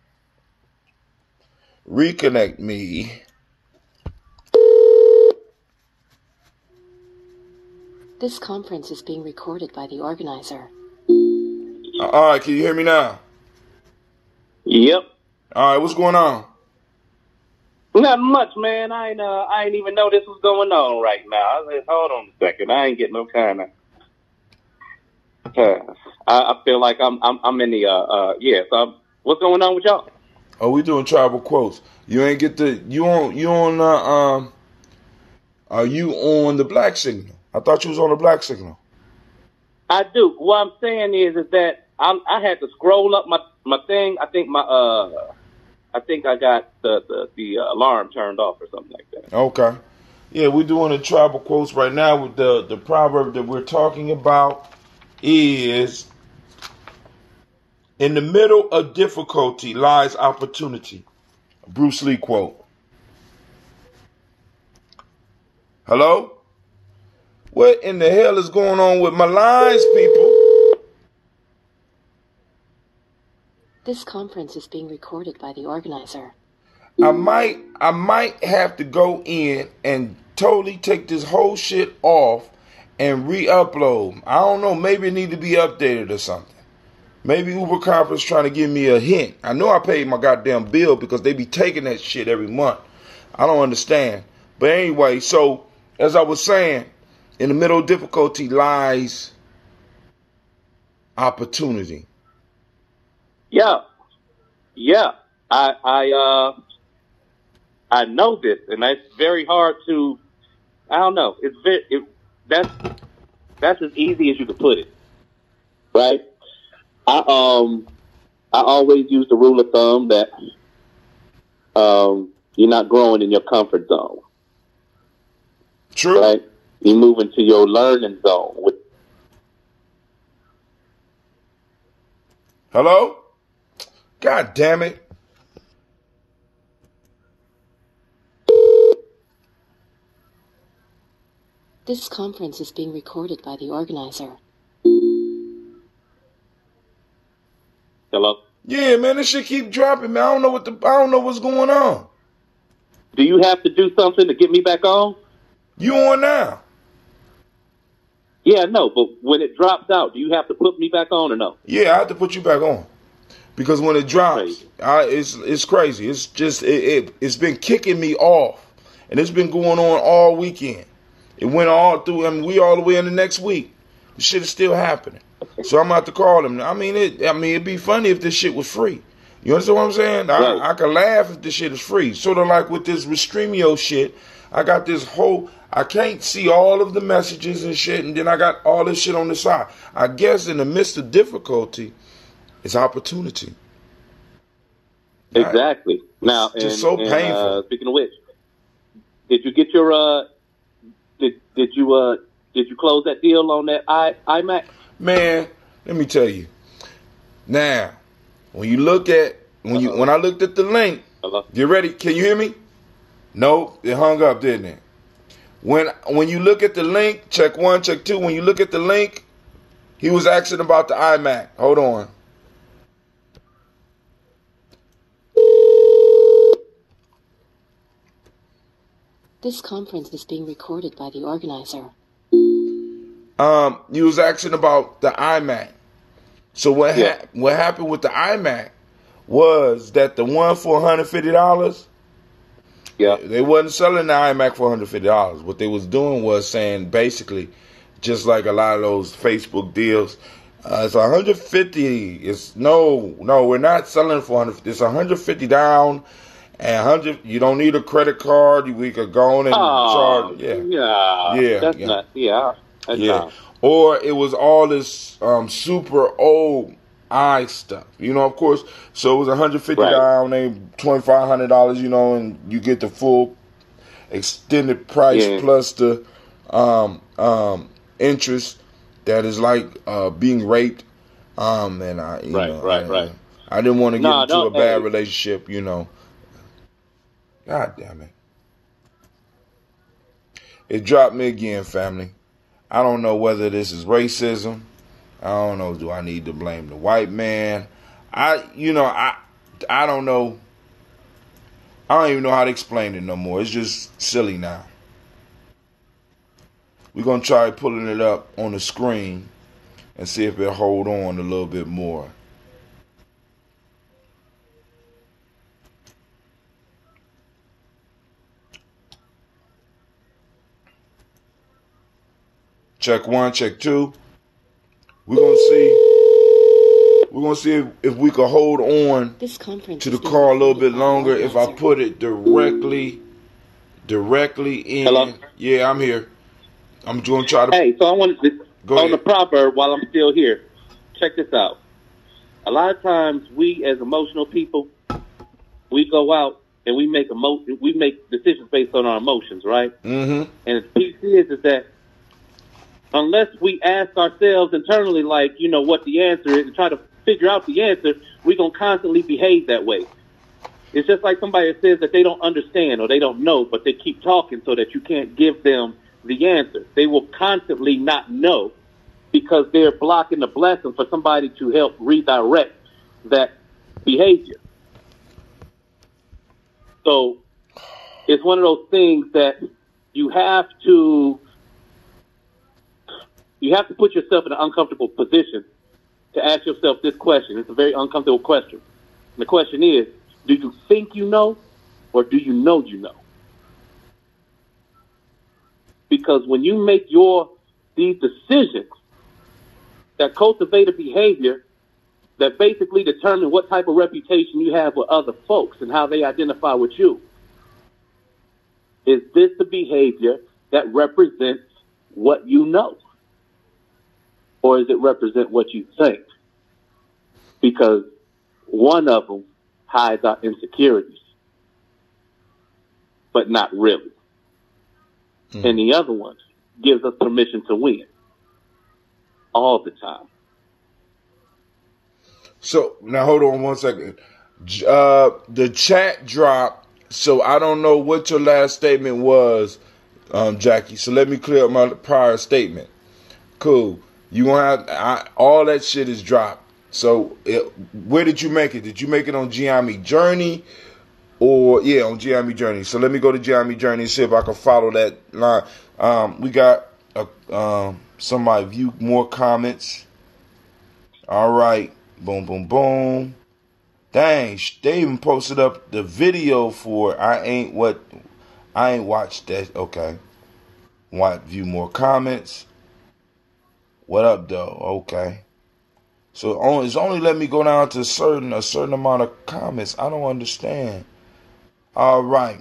Reconnect me. This conference is being recorded by the organizer. All right, can you hear me now? Yep. All right, what's going on? Not much, man. I ain't even know this was going on right now. I said, hold on a second. I ain't getting no kind of. I feel like I'm in the yeah. So what's going on with y'all? Oh, we doing tribal quotes. You ain't get the are you on the black signal? I thought you was on the black signal. I do. What I'm saying is that I had to scroll up my thing. I think I got the alarm turned off or something like that. Okay. Yeah, we're doing the tribal quotes right now. With the proverb that we're talking about is, in the middle of difficulty lies opportunity. Bruce Lee quote. Hello? What in the hell is going on with my lines, people? This conference is being recorded by the organizer. I might have to go in and totally take this whole shit off and re-upload. I don't know. Maybe it need to be updated or something. Maybe Uber Conference trying to give me a hint. I know I paid my goddamn bill because they be taking that shit every month. I don't understand. But anyway, so as I was saying, in the middle of difficulty lies opportunity. Yeah. I know this, and it's very hard to. I don't know. That's as easy as you could put it, right? I always use the rule of thumb that you're not growing in your comfort zone. True. Right? You move into your learning zone. Hello? God damn it. This conference is being recorded by the organizer. Hello? Yeah, man, this shit keep dropping, man. I don't know what's going on. Do you have to do something to get me back on? You on now? Yeah, no, but when it drops out, do you have to put me back on or no? Yeah, I have to put you back on. Because when it drops, it's crazy. It's just it's been kicking me off, and it's been going on all weekend. It went all through. I mean, we all the way into next week. The shit is still happening. So I'm about to call them. I mean, it'd be funny if this shit was free. You understand what I'm saying? Right. I could laugh if this shit is free. Sort of like with this Restreamio shit. I got this whole. I can't see all of the messages and shit, and then I got all this shit on the side. I guess in the midst of difficulty, it's opportunity. Exactly. Now, just so painful. Speaking of which, did you get your did you close that deal on that iMac? Man, let me tell you. Now, when you look at when I looked at the link, Hello? You ready? Can you hear me? No, it hung up, didn't it? When you look at the link, check 1, check 2. When you look at the link, he was asking about the iMac. Hold on. This conference is being recorded by the organizer. You was asking about the iMac. So what happened with the iMac was that the one for $150, they wasn't selling the iMac for $150. What they was doing was saying basically, just like a lot of those Facebook deals, it's $150. It's no, we're not selling for $150. It's $150 down. And 100, you don't need a credit card. We could go on and charge. Not. Or it was all this super old stuff, of course. So it was $150 down, $2,500, and you get the full extended price plus the interest that is like being raped. And I didn't want to get into a bad relationship, God damn it. It dropped me again, family. I don't know whether this is racism. I don't know. Do I need to blame the white man? I don't know. I don't even know how to explain it no more. It's just silly now. We're going to try pulling it up on the screen and see if it'll hold on a little bit more. Check 1, check 2. We're gonna see if we can hold on to the call a little bit longer if I put it directly in. Hello? Yeah, I'm here. I'm gonna try to. Hey, so I wanted to go ahead. The proverb while I'm still here. Check this out. A lot of times we as emotional people, we go out and we make decisions based on our emotions, right? Mm-hmm. And the piece is that unless we ask ourselves internally, like, what the answer is and try to figure out the answer, we're going to constantly behave that way. It's just like somebody that says that they don't understand or they don't know, but they keep talking so that you can't give them the answer. They will constantly not know because they're blocking the blessing for somebody to help redirect that behavior. So it's one of those things that you have to put yourself in an uncomfortable position to ask yourself this question. It's a very uncomfortable question. And the question is, do you think you know or do you know you know? Because when you make these decisions that cultivate a behavior that basically determine what type of reputation you have with other folks and how they identify with you, is this the behavior that represents what you know? Or does it represent what you think? Because one of them hides our insecurities, but not really. And the other one gives us permission to win all the time. So now hold on 1 second. The chat dropped, so I don't know what your last statement was. Jackie. So let me clear up my prior statement. Cool. You gonna have all that shit is dropped. So where did you make it? Did you make it on Giami Journey? Or on Giami Journey. So let me go to Giami Journey and see if I can follow that line. We got somebody view more comments. All right, boom, boom, boom. Dang, they even posted up the video for I ain't watched that. Okay, view more comments. What up, though? Okay. So it's only let me go down to a certain amount of comments. I don't understand. All right.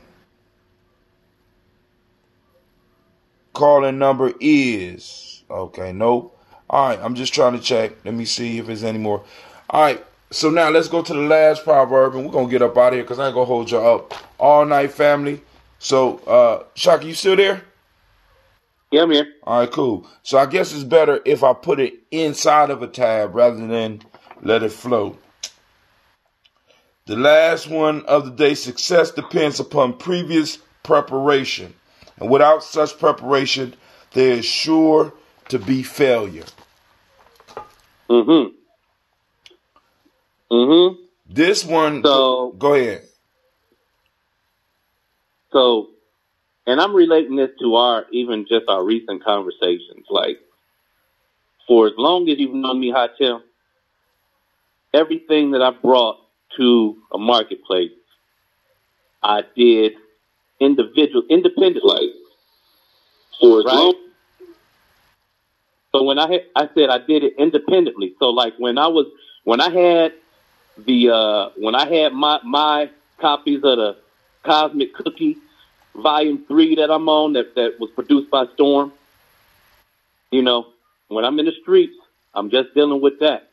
Calling number is okay. Nope. All right. I'm just trying to check. Let me see if there's any more. All right. So now let's go to the last proverb, and we're gonna get up out of here because I ain't gonna hold y'all up all night, family. So, Shaka, you still there? Yeah, I'm here. All right, cool. So I guess it's better if I put it inside of a tab rather than let it float. The last one of the day, success depends upon previous preparation. And without such preparation, there is sure to be failure. Mm-hmm. Mm-hmm. This one, so, go ahead. So, and I'm relating this to our recent conversations. Like, for as long as you've known me, Hatem, everything that I brought to a marketplace, I did independently. For as long. So when I said I did it independently. So like when I had my copies of the Cosmic Cookie Volume 3 that I'm on that was produced by Storm, when I'm in the streets, I'm just dealing with that.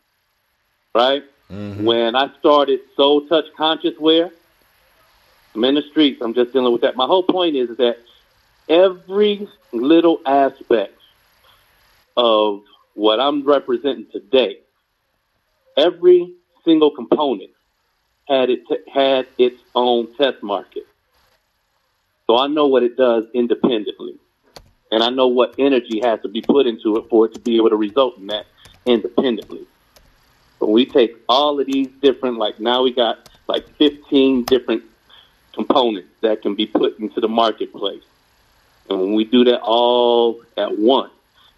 Right? Mm-hmm. When I started Soul Touch Conscious Wear, I'm in the streets, I'm just dealing with that. My whole point is that every little aspect of what I'm representing today, every single component had its own test market. So I know what it does independently. And I know what energy has to be put into it for it to be able to result in that independently. But we take all of these different, now we got 15 different components that can be put into the marketplace. And when we do that all at once,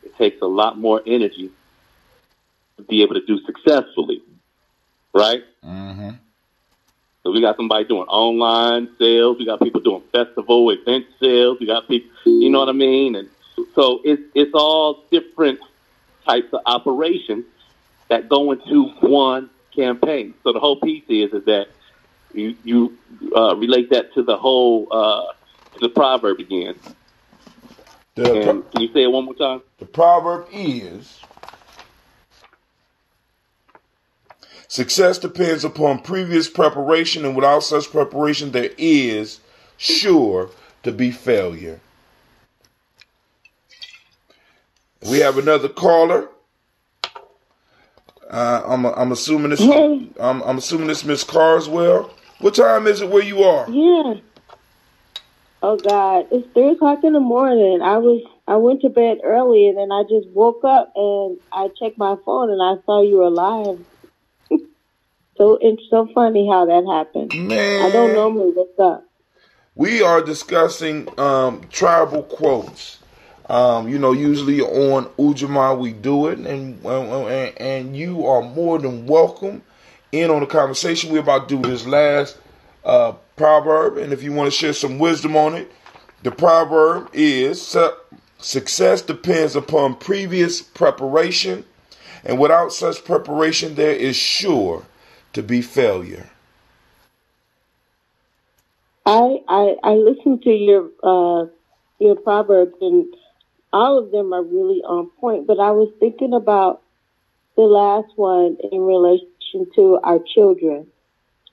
it takes a lot more energy to be able to do successfully. Right? Mm-hmm. So we got somebody doing online sales. We got people doing festival event sales. We got people, you know what I mean? And so it's all different types of operations that go into one campaign. So the whole piece is that you relate that to the whole to the proverb again. Can you say it one more time? The proverb is: success depends upon previous preparation, and without such preparation, there is sure to be failure. We have another caller. I'm assuming this. Hey. I'm assuming this Miss Carswell. What time is it where you are? Yeah. Oh God, it's 3:00 in the morning. I went to bed early, and then I just woke up and I checked my phone and I saw you were live. So it's so funny how that happened. Man, I don't normally wake up. We are discussing tribal quotes. Usually on Ujamaa we do it, and you are more than welcome in on the conversation. We're about to do this last proverb, and if you want to share some wisdom on it, the proverb is: success depends upon previous preparation, and without such preparation, there is sure to be failure. I listened to your proverbs, and all of them are really on point. But I was thinking about the last one in relation to our children,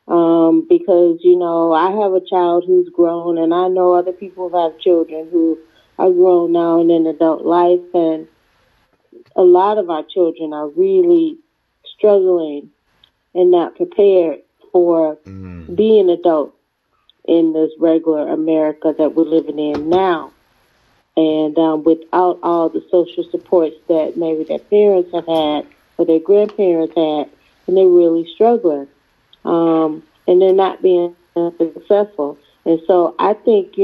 because I have a child who's grown, and I know other people have children who are grown now and in adult life, and a lot of our children are really struggling and not prepared for being adults in this regular America that we're living in now. And without all the social supports that maybe their parents have had or their grandparents had, and they're really struggling. And they're not being successful. And so I think,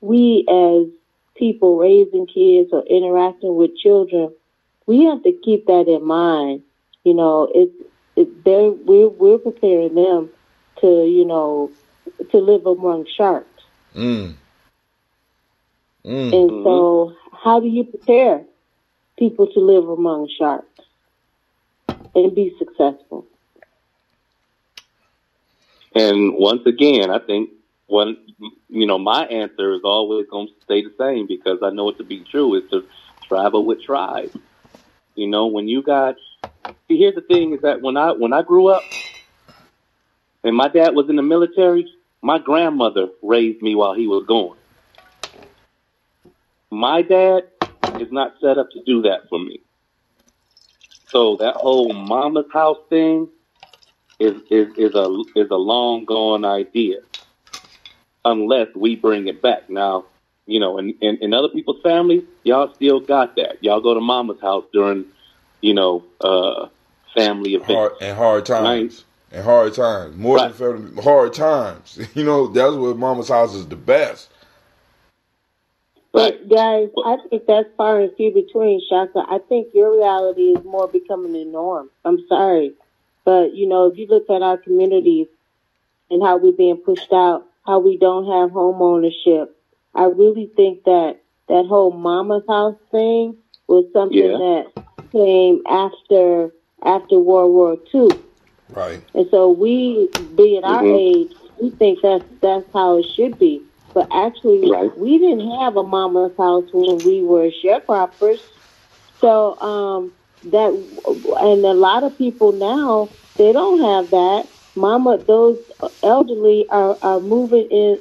we as people raising kids or interacting with children, we have to keep that in mind. We're preparing them to live among sharks. Mm. Mm. And so how do you prepare people to live among sharks and be successful? And once again, I think my answer is always going to stay the same, because I know it to be true, is to travel with tribe. When you got, here's the thing, is that when I grew up and my dad was in the military, my grandmother raised me while he was gone. My dad is not set up to do that for me. So that whole mama's house thing is a long gone idea, unless we bring it back. Now, in other people's families, y'all still got that. Y'all go to mama's house during, family events. Hard times. And hard times. More than family, hard times. That's what mama's house is the best. But guys, I think that's far and few between, Shaka. I think your reality is more becoming the norm. I'm sorry. But, if you look at our communities and how we're being pushed out, how we don't have home ownership, I really think that whole mama's house thing was something that came after World War II. Right. And so we, being our age, we think that's how it should be. But actually, we didn't have a mama's house when we were sharecroppers. So and a lot of people now, they don't have that. Those elderly are moving in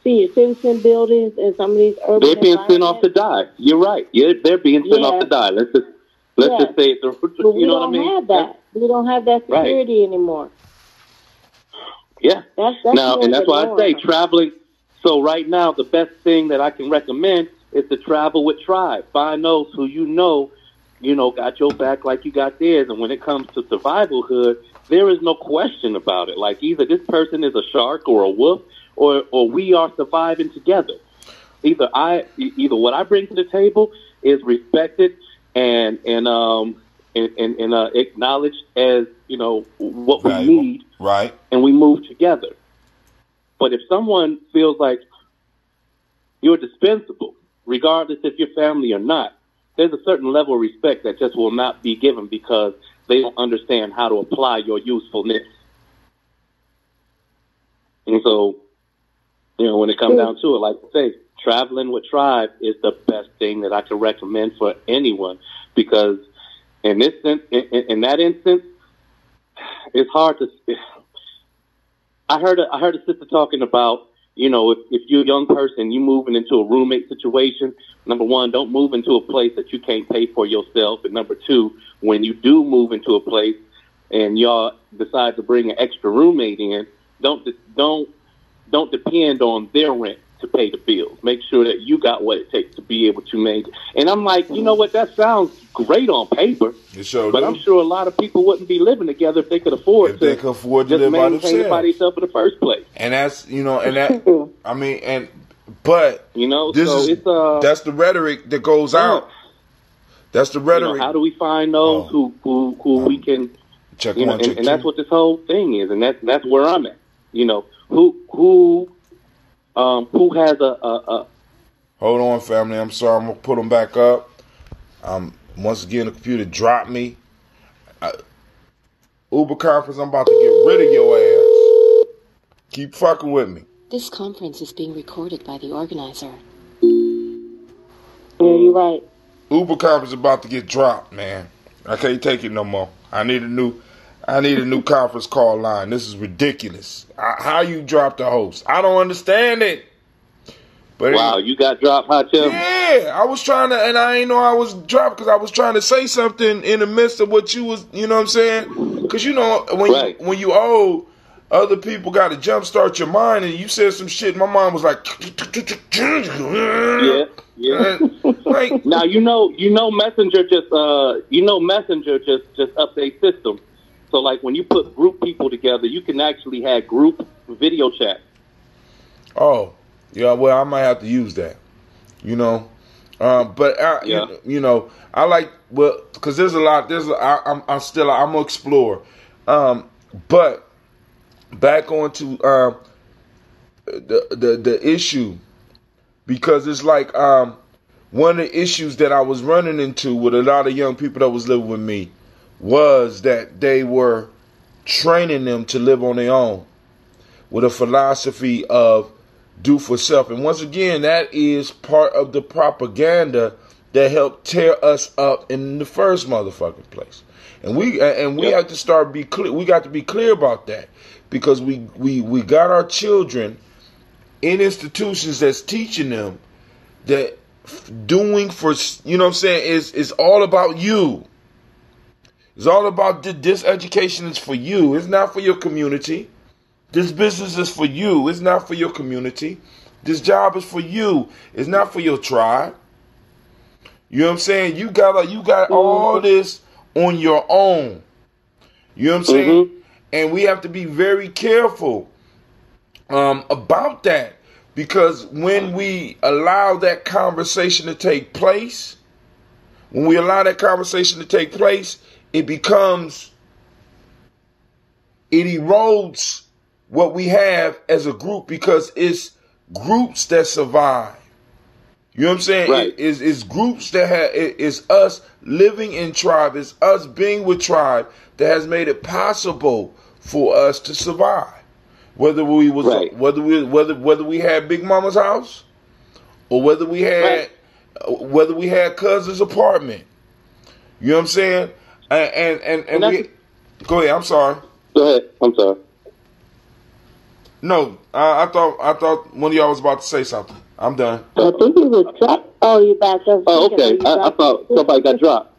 senior citizen buildings and some of these urban. They're being sent off to die. You're right. They're being sent off to die. Let's just say it's we don't have that. We don't have that security anymore. Yeah. That's that's why I say traveling. So right now, the best thing that I can recommend is to travel with tribe. Find those who got your back like you got theirs. And when it comes to survivalhood, there is no question about it. Like, either this person is a shark or a wolf, or we are surviving together. Either what I bring to the table is respected and acknowledged as what we need, right? And we move together. But if someone feels like you're dispensable, regardless if you're family or not, there's a certain level of respect that just will not be given, because they don't understand how to apply your usefulness. And so, when it comes down to it, like I say, traveling with tribe is the best thing that I can recommend for anyone, because in that instance, it's hard to. I heard a sister talking about, if you're a young person, you moving into a roommate situation, number one, don't move into a place that you can't pay for yourself. And number two, when you do move into a place and y'all decide to bring an extra roommate in, don't depend on their rent to pay the bills. Make sure that you got what it takes to be able to make it. And I'm like, you know what? That sounds great on paper. But I'm sure a lot of people wouldn't be living together if they could afford to live by themselves. By themselves in the first place. And that's, that's the rhetoric that goes out. That's the rhetoric. How do we find those who we can check and that's what this whole thing is, and that's where I'm at. Who has a Hold on, family. I'm sorry. I'm gonna put them back up. Once again, the computer dropped me. Uber conference. I'm about to get rid of your ass. Keep fucking with me. This conference is being recorded by the organizer. Yeah, you're right. Uber conference about to get dropped, man. I can't take it no more. I need a new conference call line. This is ridiculous. How you drop the host? I don't understand it. But wow, you got dropped, huh, Tim? Yeah, I was trying to, and I ain't know I was dropped because I was trying to say something in the midst of what you was, you know what I'm saying? Because when you old, other people got to jumpstart your mind, and you said some shit. My mind was like, yeah. Like, now Messenger just updates system. So like when you put group people together, you can actually have group video chat. Oh, yeah. Well, I might have to use that. You know, but you know, I like because there's a lot. I'm gonna explore. But back onto the issue, because it's like one of the issues that I was running into with a lot of young people that was living with me was that they were training them to live on their own with a philosophy of do for self. And once again, that is part of the propaganda that helped tear us up in the first motherfucking place. And we have to start be clear. We got to be clear about that, because we got our children in institutions that's teaching them that doing for, you know what I'm saying, is all about you. It's all about this education is for you. It's not for your community. This business is for you. It's not for your community. This job is for you. It's not for your tribe. You know what I'm saying? You got all this on your own. You know what I'm saying? And we have to be very careful about that, because when we allow that conversation to take place, it erodes what we have as a group, because it's groups that survive. You know what I'm saying? Right. It's groups that it's us living in tribe, it's us being with tribe that has made it possible for us to survive. Whether we had Big Mama's house, or whether we had cousin's apartment. You know what I'm saying? And go ahead. I'm sorry. Go ahead. I'm sorry. No, I thought one of y'all was about to say something. I'm done. I think he was dropped. Oh, you back up. Oh, okay. I thought somebody got dropped.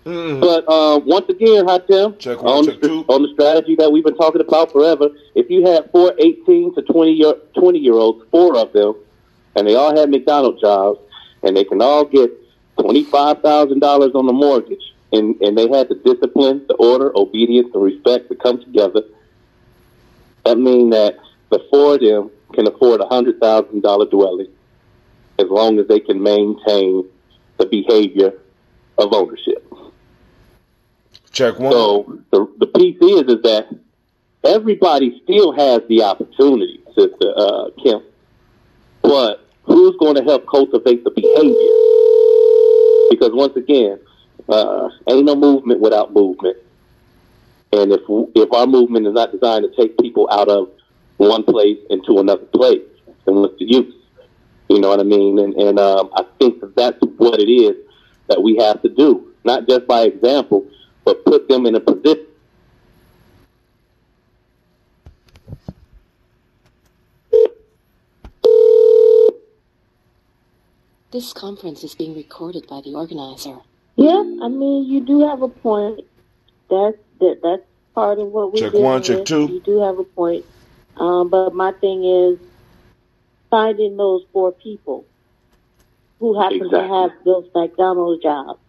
But once again, Hatem, check one, check two. On the strategy that we've been talking about forever, if you had 4 18 to 20-year-olds, 4 of them, and they all had McDonald's jobs, and they can all get $25,000 on the mortgage, and they had the discipline, the order, obedience, the respect to come together, that means that the 4 of them can afford a $100,000 dwelling, as long as they can maintain the behavior of ownership. Check one. So the piece is that everybody still has the opportunity, Sister Kim, but who's going to help cultivate the behavior? Because once again, ain't no movement without movement. And if our movement is not designed to take people out of one place into another place, then what's the use? You know what I mean? And I think that's what it is that we have to do, not just by example, but put them in a position. This conference is being recorded by the organizer. Yeah, I mean, you do have a point. That's part of what we do. Check one, check two. You do have a point. But my thing is finding those 4 people who happen to have those McDonald's jobs.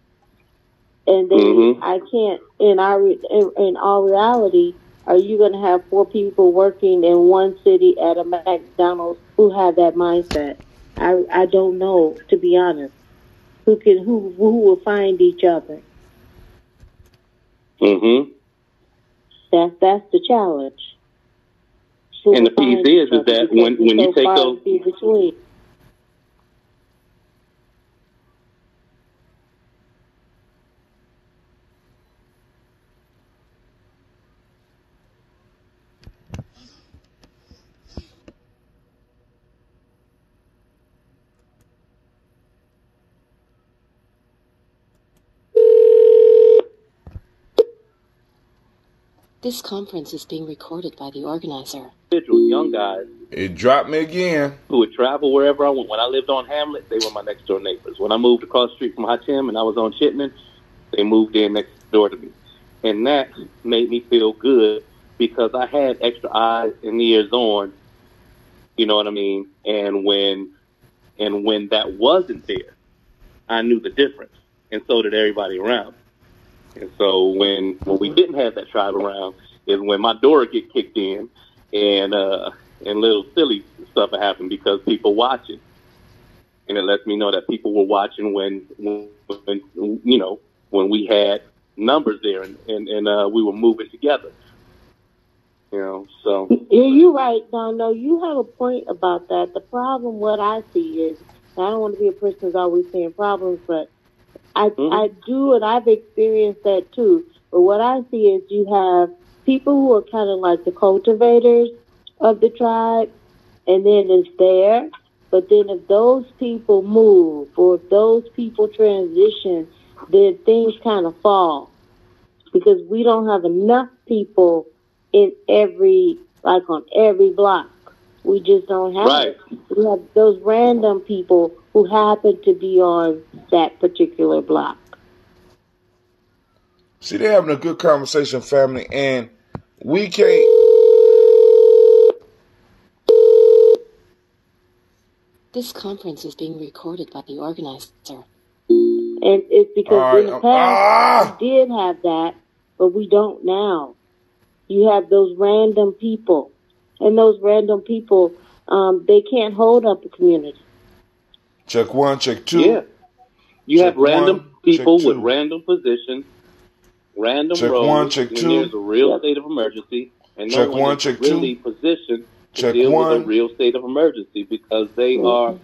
And then I can't, in all reality, are you going to have 4 people working in one city at a McDonald's who have that mindset? I don't know, to be honest. Who will find each other? That's the challenge. And the piece is that when you take those. This conference is being recorded by the organizer. Young guys. It dropped me again. Who would travel wherever I went. When I lived on Hamlet, they were my next door neighbors. When I moved across the street from Hatem and I was on Chipman, they moved in next door to me. And that made me feel good because I had extra eyes and ears on, you know what I mean? And when that wasn't there, I knew the difference, and so did everybody around. And so when we didn't have that tribe around, is when my door get kicked in, and little silly stuff would happen because people watching, and it lets me know that people were watching when you know, when we had numbers there and we were moving together. You know, so yeah, you're right. No, you have a point about that. The problem, what I see is, I don't want to be a person who's always saying problems, but I do, and I've experienced that too. But what I see is you have people who are kind of like the cultivators of the tribe, and then it's there. But then if those people move or if those people transition, then things kind of fall because we don't have enough people in on every block. We just don't have it. We have those random people who happen to be on that particular block. See, they're having a good conversation, family, and we can't. This conference is being recorded by the organizer. And it's because in the past we did have that, but we don't now. You have those random people, and those random people, they can't hold up a community. Check one, check two. Yeah. You have random people with random positions, random roles, and there's a real state of emergency, and no one is really positioned to deal with a real state of emergency because they are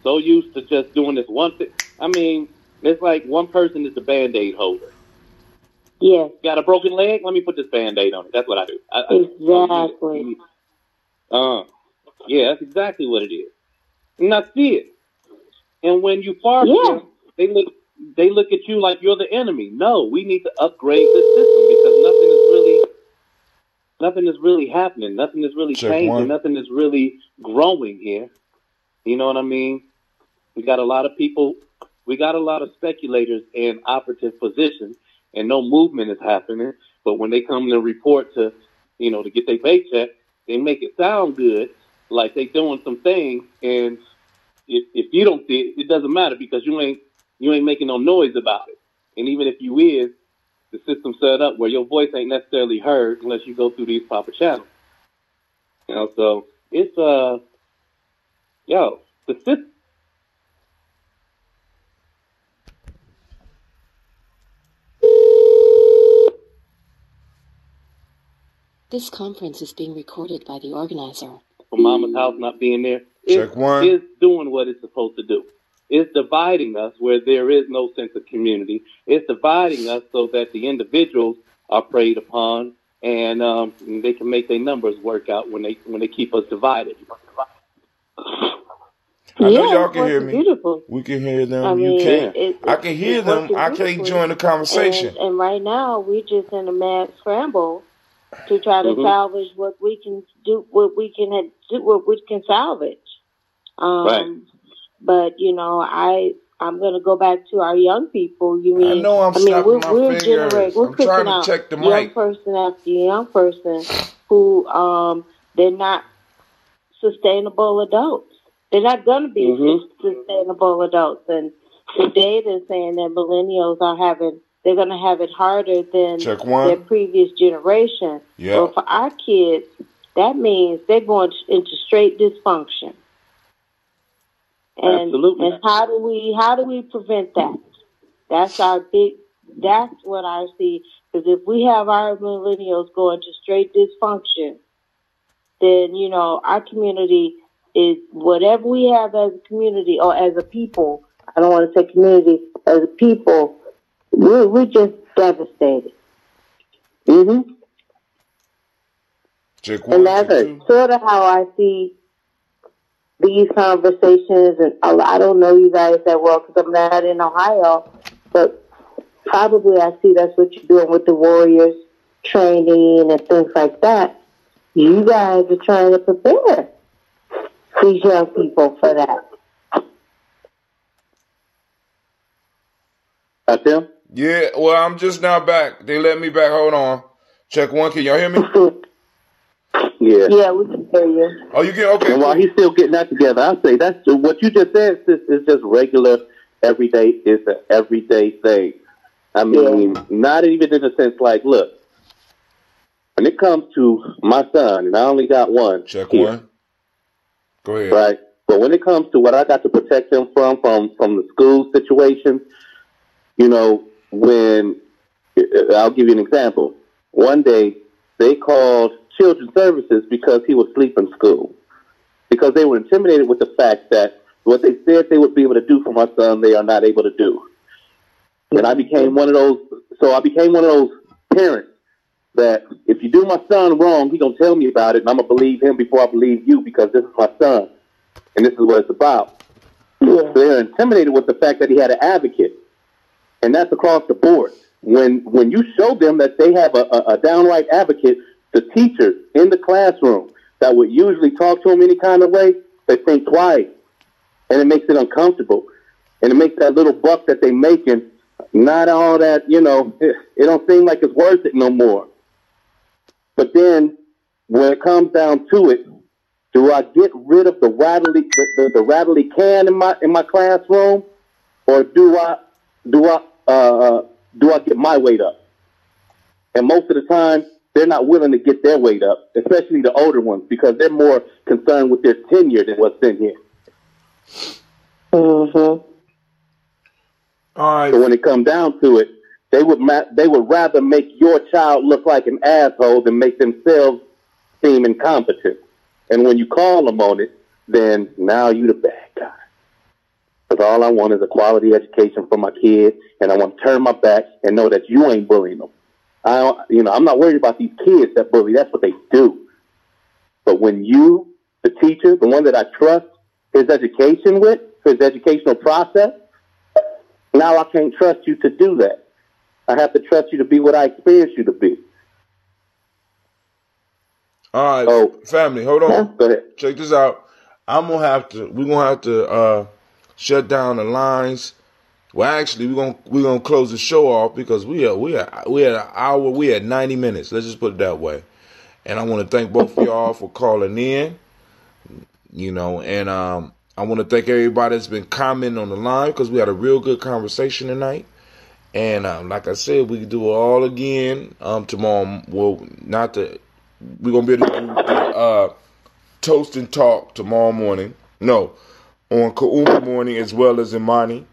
so used to just doing this one thing. I mean, it's like one person is the Band-Aid holder. Yeah. Got a broken leg? Let me put this Band-Aid on it. That's what I do. Exactly. Yeah, that's exactly what it is. And I see it. And when you far them, they look at you like you're the enemy. No, we need to upgrade this system because nothing is really happening. Nothing is really changing. Nothing is really growing here. You know what I mean? We got a lot of people. We got a lot of speculators in operative positions, and no movement is happening. But when they come to report to get their paycheck, they make it sound good, like they doing some things. And if you don't see it, it doesn't matter because you ain't making no noise about it. And even if you is, the system's set up where your voice ain't necessarily heard unless you go through these proper channels. You know, so it's the system. This conference is being recorded by the organizer. For Mama's house not being there, it's doing what it's supposed to do. It's dividing us where there is no sense of community. It's dividing us so that the individuals are preyed upon, and they can make their numbers work out when they keep us divided. I know y'all can hear me. Beautiful. We can hear them. I mean, you can't. I can hear them. I can't join the conversation. And right now, we're just in a mad scramble to try to salvage what we can do, what we can salvage. Right. But I'm going to go back to our young people. I know I'm snapping my fingers. We're I'm trying to check the mic. Young person after young person who they're not sustainable adults. They're not going to be sustainable adults. And the data is saying that millennials they're going to have it harder than their previous generation. Yeah. So for our kids, that means they're going into straight dysfunction. And, absolutely. And how do we prevent that? That's what I see. Because if we have our millennials going to straight dysfunction, then, our community is whatever we have as a community or as a people. I don't want to say community, as a people, we're just devastated. And that's sort of how I see these conversations. And I don't know you guys that well because I'm not in Ohio, but probably I see that's what you're doing with the Warriors training and things like that. You guys are trying to prepare these young people for that. That's him? Yeah, well, I'm just now back. They let me back. Hold on. Check one. Can y'all hear me? Yeah. Yeah, we can hear you. Oh, you can? Okay. And while he's still getting that together, I say that's what you just said is just regular, everyday. It's an everyday thing. I mean, not even in a sense like, look, when it comes to my son, and I only got one. Check here, one. Go ahead. Right. But when it comes to what I got to protect him from the school situation, you know, when I'll give you an example. One day they called Children's Services because he was asleep in school, because they were intimidated with the fact that what they said they would be able to do for my son, they are not able to do. And I became one of those. So I became one of those parents that if you do my son wrong, he's going to tell me about it, and I'm going to believe him before I believe you, because this is my son, and this is what it's about. Yeah. So they're intimidated with the fact that he had an advocate, and that's across the board. When you show them that they have a downright advocate, the teachers in the classroom that would usually talk to him any kind of way, they think twice, and it makes it uncomfortable, and it makes that little buck that they're making not all that, it don't seem like it's worth it no more. But then, when it comes down to it, do I get rid of the rattly can in my classroom, or do I get my weight up? And most of the time, they're not willing to get their weight up, especially the older ones, because they're more concerned with their tenure than what's in here. Mm-hmm. All right. So when it comes down to it, they would rather make your child look like an asshole than make themselves seem incompetent. And when you call them on it, then now you the bad guy. Because all I want is a quality education for my kid, and I want to turn my back and know that you ain't bullying them. I'm not worried about these kids that bully. That's what they do. But when you, the teacher, the one that I trust his education with, his educational process, now I can't trust you to do that. I have to trust you to be what I experience you to be. All right, family, hold on. Go ahead. Check this out. We're gonna have to shut down the lines. Well, actually, we're gonna close the show off because we had an hour. We had 90 minutes. Let's just put it that way. And I want to thank both of y'all for calling in. And I want to thank everybody that's been commenting on the line, because we had a real good conversation tonight. And like I said, we can do it all again tomorrow. Well, we're going to be able to do the Toast and Talk tomorrow morning. No, on Kauma morning as well as Imani.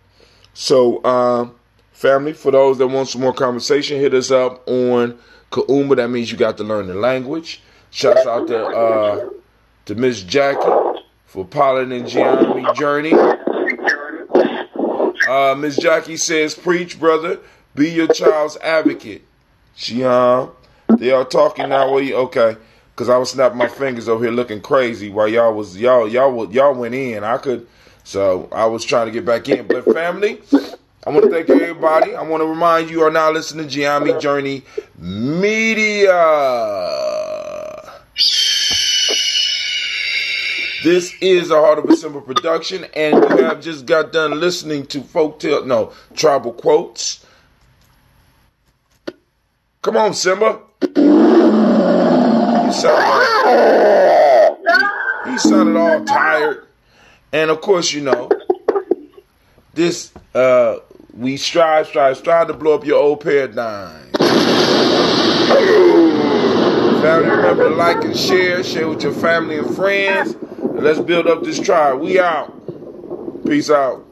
So, family, for those that want some more conversation, hit us up on Kauma. That means you got to learn the language. Shouts out to Miss Jackie for piloting Gianni Journey. Miss Jackie says, preach, brother. Be your child's advocate. They are talking now. Okay. Because I was snapping my fingers over here looking crazy while y'all went in. So I was trying to get back in. But family, I want to thank everybody. I want to remind you are now listening to Gianni Journey Media. This is a Heart of a Simple production, and you have just got done listening to Tribal Quotes. Come on, Simba. He sounded all tired. And of course, this, we strive to blow up your old paradigm. Family, remember to like and share with your family and friends. Let's build up this tribe. We out. Peace out.